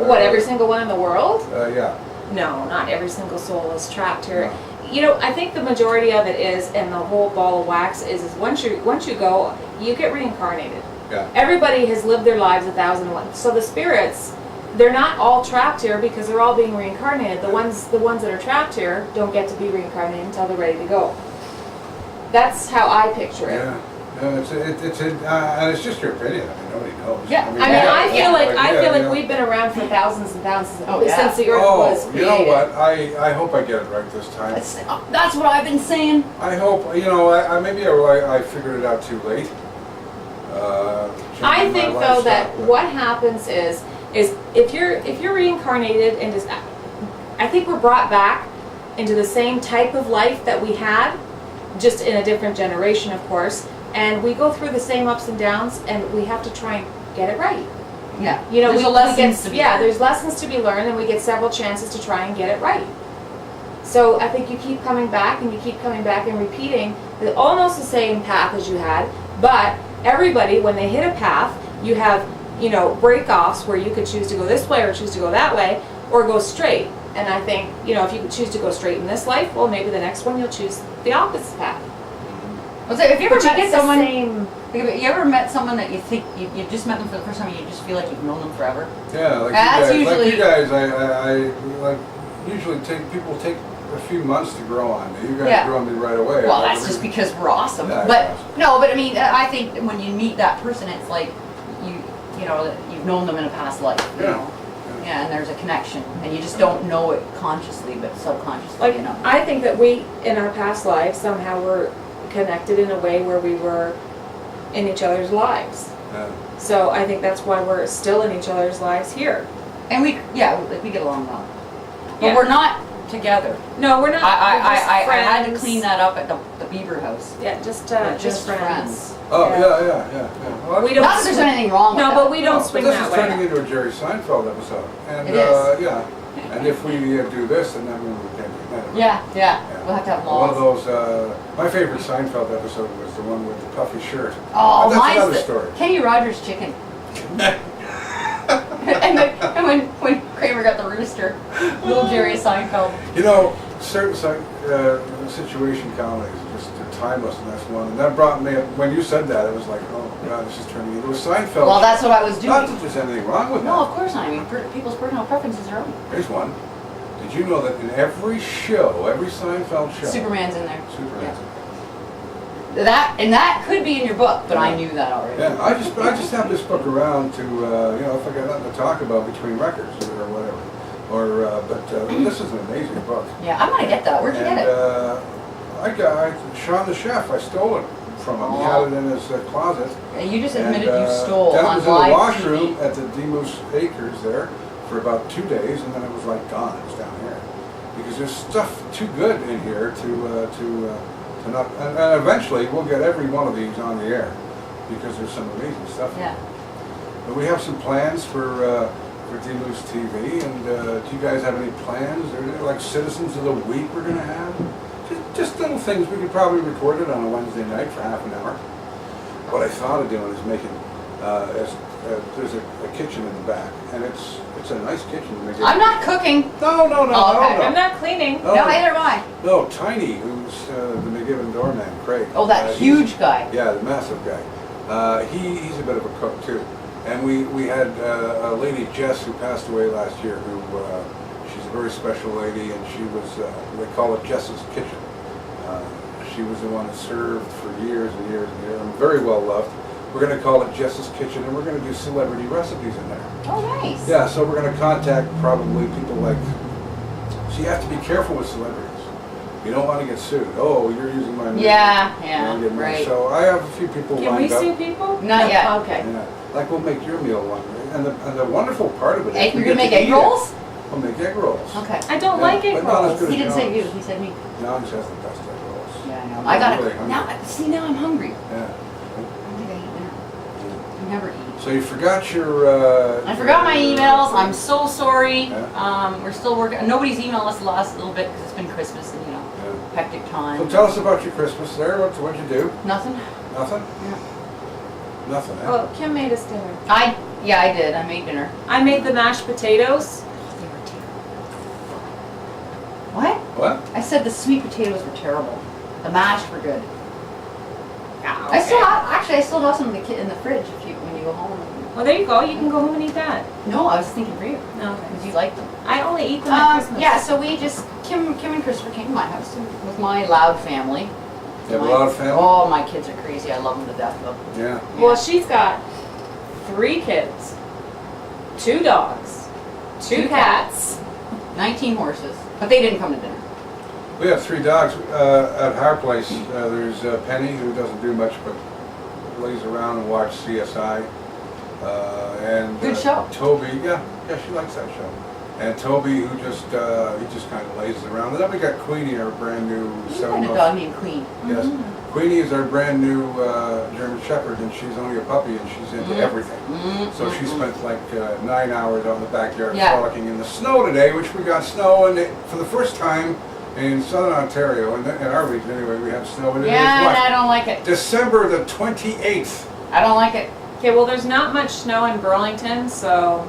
What, every single one in the world? Yeah. No, not every single soul is trapped here. No. You know, I think the majority of it is, and the whole ball of wax is once you go, you get reincarnated. Yeah. Everybody has lived their lives 1,001. So the spirits, they're not all trapped here because they're all being reincarnated. The ones that are trapped here don't get to be reincarnated until they're ready to go. That's how I picture it. Yeah. No, it's just your opinion. I mean, nobody knows. Yeah, I mean, I feel like yeah. we've been around for thousands and thousands Oh, yeah. since the earth was Oh, created. you know what? I hope I get it right this time. That's what I've been saying. I hope, I figured it out too late. I Changing my think though that lifestyle, but- what happens is is if you're reincarnated and just, I think we're brought back into the same type of life that we had, just in a different generation, of course, and we go through the same ups and downs, and we have to try and get it right. Yeah. You know, There's we lessons to be learned. there's lessons to be learned, and we get several chances to try and get it right. So I think you keep coming back and you keep coming back and repeating almost the same path as you had, but everybody, when they hit a path, you have, you know, break-offs where you could choose to go this way or choose to go that way or go straight. And I think, you know, if you could choose to go straight in this life, well, maybe the next one you'll choose the opposite path. Well, so if you ever But you met get the someone, same. you ever met someone that you think you just met them for the first time and you just feel like you've known them forever? Yeah, like That's you guys, usually- I like usually people take a few months to grow on me. You guys Yeah. grow on me right away. Well, I that's never- just because we're awesome. Yeah, But you're awesome. no, but I mean, I think when you meet that person, it's like you know, that you've known them in a past life. You Yeah. know? Yeah, and there's a connection, and you just don't know it consciously, but subconsciously, Like, you know. I think that we, in our past lives, somehow were connected in a way where we were in each other's lives. Yeah. So I think that's why we're still in each other's lives here. And we get along well, but Yeah. we're not together. No, we're not. we're just I had to friends. clean that up at the Beaver House. Yeah, We're just friends. Oh Yeah. yeah. Well, We don't Not that there's anything wrong with No, that. but we don't no, swing but this that is turning way. into a Jerry Seinfeld episode, and It is. yeah. And if we do this, then that means we can't do that. Yeah. We'll have to have One of laws. those. My favorite Seinfeld episode was the one with the puffy shirt. Oh, But that's mine's another the story. Kenny Rogers chicken. and when Kramer got the rooster, little Jerry Seinfeld. You know, certain situation comedies are just they're timeless, and that's one. And that brought me, when you said that, it was like, oh God, this is turning into a Seinfeld. Well, that's what I was Not doing. that there's anything wrong with No, that. of course not. I mean, people's personal preferences are own. Here's one. Did you know that in every show, every Seinfeld show, Superman's in there. Superman's That could be in your book, but I knew that already. Yeah, I just have this book around to, you know, if I got nothing to talk about between records or whatever. But this is an amazing book. Yeah, I'm gonna get that. Where'd you get it? I got Sean the chef. I stole it from him. He had it in his closet. You just admitted And, you stole then it on was in the live washroom TV. at the D-moos Acres there for about 2 days, and then it was like gone. It was down here because there's stuff too good in here to not. And eventually we'll get every one of these on the air because there's some amazing stuff. Yeah. But we have some plans for D-moos TV, and do you guys have any plans? Are there like Citizens of the Week we're gonna have? Just little things. We could probably record it on a Wednesday night for half an hour. What I thought of doing is making, there's a kitchen in the back, and it's a nice kitchen. I'm not cooking. No, Oh, okay. I'm not cleaning. No, No, neither am I. No, Tiny, who's the McGibbon doorman, Craig. Oh, that he's- huge guy. Yeah, the massive guy. He's a bit of a cook too. And we had a lady, Jess, who passed away last year, who she's a very special lady, and she was, they call it Jess's Kitchen. She was the one that served for years and years and years, and very well loved. We're going to call it Jess's Kitchen, and we're going to do celebrity recipes in there. Oh, nice. Yeah, so we're going to contact probably people like, so you have to be careful with celebrities. You don't want to get sued. Oh, you're using my meal. Yeah, You know, get me- right. So I have a few people Can we lined up. sue people? Not yet. Okay. Yeah, like we'll make your meal one day. And the wonderful part of it is Egg, we you're gonna get make to egg eat rolls? it. We'll make egg rolls. Okay. I don't Yeah, like egg but not as rolls. good He didn't say you. John's. He said me. John's has the best egg rolls. Yeah, I know. I'm I got really it. hungry. Now, see, now I'm hungry. Yeah. I think I eat dinner. I never eat. So you forgot your. I forgot my emails. I'm so sorry. Yeah. We're still working. Nobody's emailed us the last little bit because it's been Christmas and Yeah. hectic time. So tell us about your Christmas there. What'd you do? Nothing. Nothing? Yeah. Nothing, eh? Well, Kim made us dinner. I did. I made dinner. I made the mashed potatoes. They were terrible. What? What? I said the sweet potatoes were terrible. The mashed were good. Ah, I still have some in the fridge when you go home. Well, there you go. You can go home and eat that. No, I was thinking for you No. because you liked them. I only eat them at Christmas. Yeah, so we just Kim and Christopher came to my house with my loud family. You have a lot of family? Oh, my kids are crazy. I love them to death, though. Yeah. Well, she's got 3 kids, 2 dogs, 2 cats. 19 horses, but they didn't come to dinner. We have 3 dogs at our place. There's Penny, who doesn't do much but lays around and watch CSI. And Good show. Toby, yeah, she likes that show. And Toby, who just he just kind of lazes around. And then we got Queenie, our brand new You had a dog named Queen. Yes, Queenie is our brand new German Shepherd, and she's only a puppy, and she's into everything. So she spent like 9 hours on the backyard frolicking in the snow today, which we got snow, and for the first time in southern Ontario, in our region anyway, we have snow. And it is Yeah, what? and I don't like it. December the 28th. I don't like it. Okay, well, there's not much snow in Burlington, so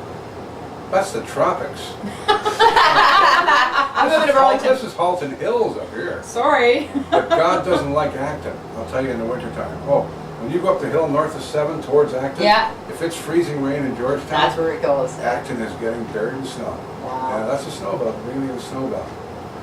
That's the tropics. I'm moving to Burlington. This is Halton Hills up here. sorry. But God doesn't like Acton, I'll tell you in the wintertime. Oh, when you go up the hill north of 7 towards Acton, Yeah. if it's freezing rain in Georgetown, That's where it goes. Acton is getting buried in snow. Wow. Yeah, that's a snow belt, beginning of a snow belt.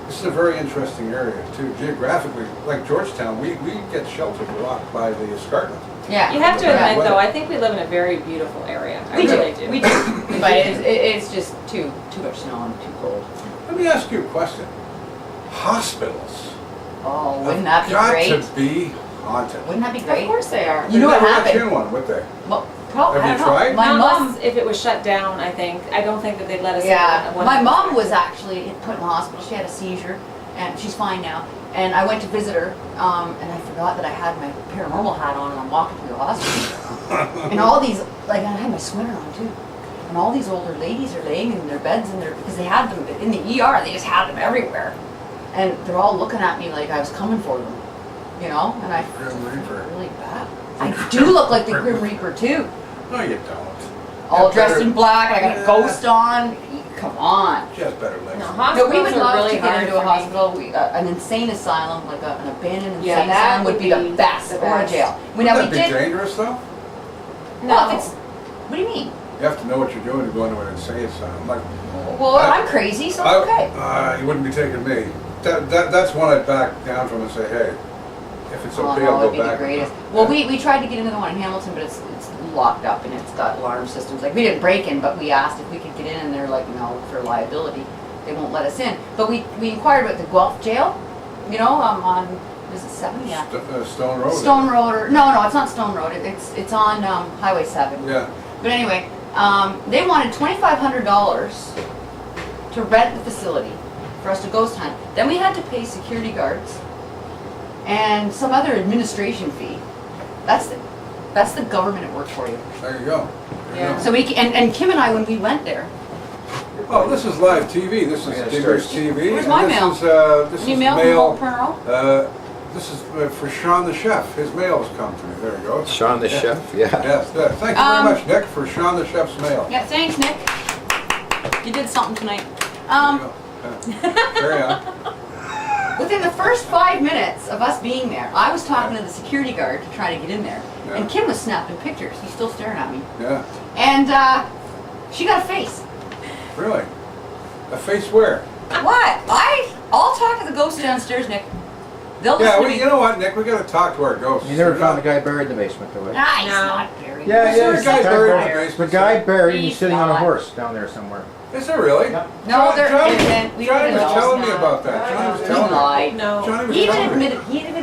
This is a very interesting area too. Geographically, like Georgetown, we get sheltered a lot by the escarpment. Yeah. You have to Yeah. admit, though, I think we live in a very beautiful area. I We really do. do. We do. But it's just too much snow and too cold. Let me ask you a question. Hospitals Oh, wouldn't that be got great? to be haunted. Wouldn't that be Of great? course they are. You know what They never let happened? you in one, would they? Well, probably. Have I you don't know. tried? My Not mom. unless if it was shut down, I think. I don't think that they'd let us Yeah, in. my mom was actually put in the hospital. She had a seizure, and she's fine now. And I went to visit her, and I forgot that I had my paranormal hat on, and I'm walking through the hospital. And all these, like, I had my sweater on too. And all these older ladies are laying in their beds because they had them in the ER. They just had them everywhere, and they're all looking at me like I was coming for them, you know. And I Grim felt Reaper. really bad. I do look like the Grim Reaper too. No, you don't. All Yeah, dressed better- in black. I got a Yeah. ghost on. Come on. She has better legs. No, than hospitals No, we would are love really to get hard into a for me. hospital. An insane asylum, like an abandoned Yeah, insane that asylum, would would be the be best, the or a best. jail. Wouldn't Now we that be did. dangerous though? Well, No. if it's, what do you mean? You have to know what you're doing to go into an insane asylum. Like, Well, I- I'm crazy, so it's okay. You wouldn't be taking me. That's one I'd back down from and say, hey, if it's Oh okay, no, I'll it'd go be the back. greatest. Well, we tried to get into the one in Hamilton, but it's locked up and it's got alarm systems. Like we didn't break in, but we asked if we could get in, and they're like, no, for liability, they won't let us in. But we inquired about the Guelph jail, you know, on is it 7? Yeah. Stone Road. Stone Road or no, it's not Stone Road. It's on Highway 7. Yeah. But anyway, they wanted $2,500 to rent the facility for us to ghost hunt. Then we had to pay security guards and some other administration fee. That's the government at work for you. There you go. There you Yeah. go. So and Kim and I, when we went there, Oh, this is live TV. This is Yeah, Diggers sure. TV. Where's and my this mail? Is, this you is mail mail. from Halton Paranormal? This is for Sean the chef. His mail has come to me. There you go. Sean the Yeah. chef, yeah. Yes. Thank you very much, Nick, for Sean the chef's mail. Yeah, thanks, Nick. You did something tonight. There you go. Yeah. Carry on. Within the first 5 minutes of us being there, I was talking to the security guard to try to get in there. Yeah. And Kim was snapping pictures. He's still staring at me. Yeah. And she got a face. Really? A face where? What? I'll talk to the ghost downstairs, Nick. They'll Yeah, listen to me. you know what, Nick? We got to talk to our ghosts. You never found the guy buried in the basement, though, right? Ah, he's No. not buried. Yeah, Is there a he's guy the buried in the buried. basement? The guy buried, and he's He's sitting on a not. horse down there somewhere. Is there really? Yep. No, they're Johnny, innocent. We Johnny didn't was know. telling me not. about that. Johnny was He telling me. lied. No, Johnny was He even telling me.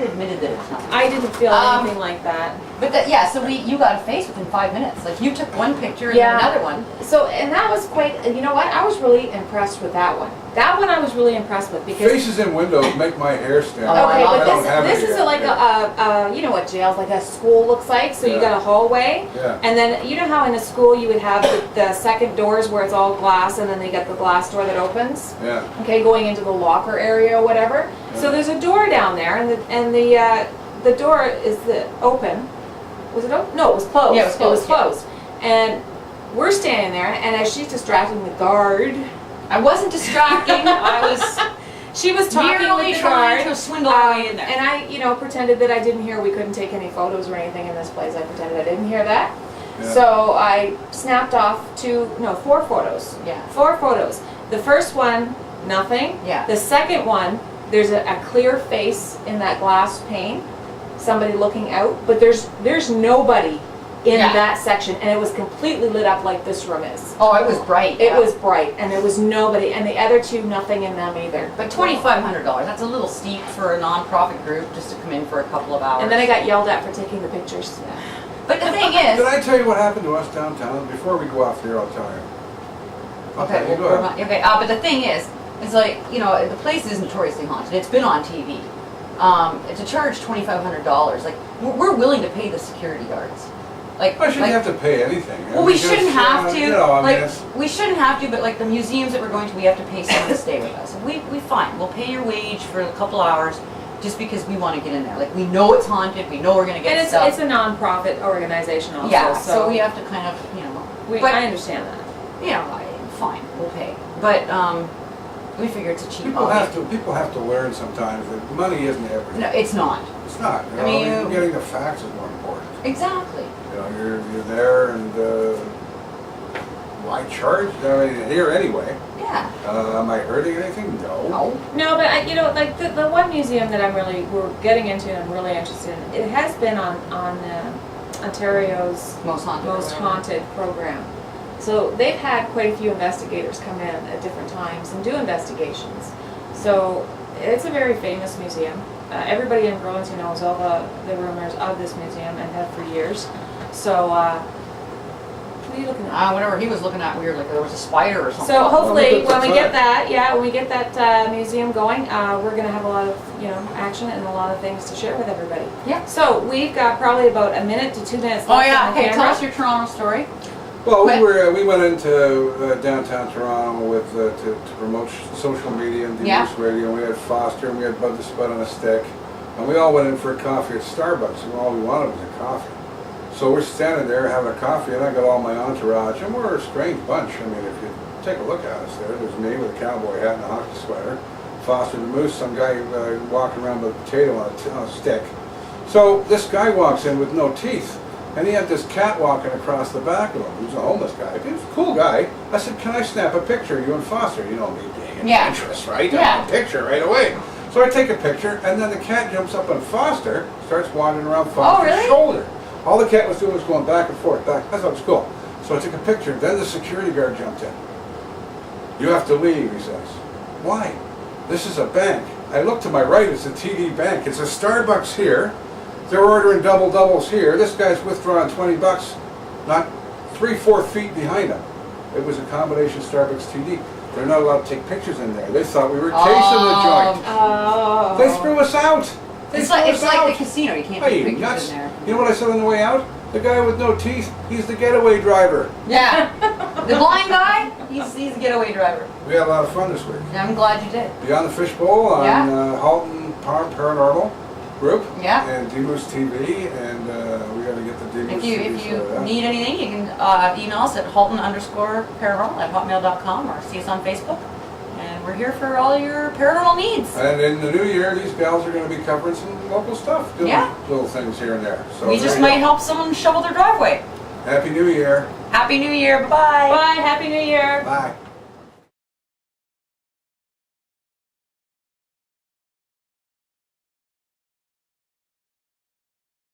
admitted that it's not. I didn't feel Um, anything like that. But yeah, so you got a face within 5 minutes. Like you took one picture and Yeah. then another one. So, and that was quite, you know what, I was really impressed with that one. That one I was really impressed with because... Faces in windows make my hair stand. Oh, Okay, I but don't have this it is yet. like you know what jails, like a school looks like, so you Yeah. got a hallway. Yeah. And then, you know how in a school you would have the second doors where it's all glass and then they got the glass door that opens? Yeah. Okay, going into the locker area or whatever. Yeah. So there's a door down there and the door is open. Was it open? No, it was closed. Yeah, it was closed, And we're standing there and as she's distracting the guard, I wasn't distracting. I was she was talking merely with the trying guard. to swindle our way in there. And I, pretended that I didn't hear we couldn't take any photos or anything in this place. I pretended I didn't hear that. Yeah. So I snapped off 4 photos. Yeah. 4 photos. The first one, nothing. Yeah. The second one, there's a clear face in that glass pane, somebody looking out, but there's nobody in Yeah. that section, and it was completely lit up like this room is. Oh, it was bright. It yeah. was bright, and there was nobody, and the other 2, nothing in them either. But $2,500, that's a little steep for a non-profit group just to come in for a couple of hours. And then I got yelled at for taking the pictures. But But the thing Did is, I tell you what happened to us downtown? Before we go off there, I'll tell you. okay, you go ahead. okay. But the thing is like, you know, the place is notoriously haunted. It's been on TV. To charge $2,500, like we're willing to pay the security guards. Like, I shouldn't have to pay anything. Well, we shouldn't have to. You know, I mean, like, it's- we shouldn't have to, but like the museums that we're going to, we have to pay someone to stay with us. And we fine. We'll pay your wage for a couple hours, just because we want to get in there. Like, we know it's haunted. We know we're going to get And stuff. it's a non-profit organization also. Yeah. So we have to kind of, you know. But, I understand that. you know, fine. We'll pay. But we figure it's a cheap people hobby. people have to learn sometimes that money isn't everything. No, it's not. It's not. You know, I mean, getting the facts is more important. Exactly. You know, you're there, and why charge? I mean, here anyway. Yeah. Am I hurting anything? No. No. No, but you know, like the one museum that we're getting into and I'm really interested in, it has been on Ontario's Most haunted. or Most whatever. Haunted program. So they've had quite a few investigators come in at different times and do investigations. So it's a very famous museum. Everybody in Burlington knows all the rumors of this museum and have for years. So, what are you looking at? Whatever he was looking at, weird, like there was a spider or something. So hopefully, Well, when we that's get that, when we get that museum going, we're going to have a lot of, action and a lot of things to share with everybody. Yeah. So we've got probably about a minute to 2 minutes left Oh yeah. on the Okay, tell camera. us your Toronto story. Well, What? we went into downtown Toronto with to promote social media and Yeah. D-moos radio. And we had Foster and we had Bud the Spud on a stick, and we all went in for a coffee at Starbucks, and all we wanted was a coffee. So we're standing there having a coffee, and I got all my entourage, and we're a strange bunch. I mean, if you take a look at us there's me with a cowboy hat and a hockey sweater, Foster the Moose, some guy walking around with a potato on a stick. So this guy walks in with no teeth. And he had this cat walking across the back of him. He was a homeless guy. He was a cool guy. I said, "Can I snap a picture of you and Foster?" You know me being Yeah. adventurous, right? I Yeah. want a picture right away. So I take a picture, and then the cat jumps up on Foster, starts wandering around Foster's really? shoulder. All the cat was doing was going back and forth, back. I thought it was cool. So I took a picture. Then the security guard jumped in. "You have to leave," he says. "Why?" "This is a bank." I look to my right. It's a TD Bank. It's a Starbucks here. They're ordering doubles here. This guy's withdrawing $20, not 3-4 feet behind him. It was a combination Starbucks TD. They're not allowed to take pictures in there. They thought we were casing the joint. Oh. They threw us out. It's like the casino. You can't Are take you pictures nuts? in there. You know what I said on the way out? The guy with no teeth, he's the getaway driver. Yeah. The blind guy, he's a getaway driver. We had a lot of fun this week. Yeah, I'm glad you did. Beyond the Fishbowl on Yeah. Halton Paranormal Group Yeah. and D-moos TV, and we got to get the D-moos If TV you sorted out. need anything, you can email us at halton_paranormal@hotmail.com or see us on Facebook. And we're here for all your paranormal needs. And in the new year, these gals are going to be covering some local stuff, doing Yeah. little things here and there. So We there just you might go. help someone shovel their driveway. Happy New Year. Happy New Year. Bye-bye. Bye. Happy New Year. Bye.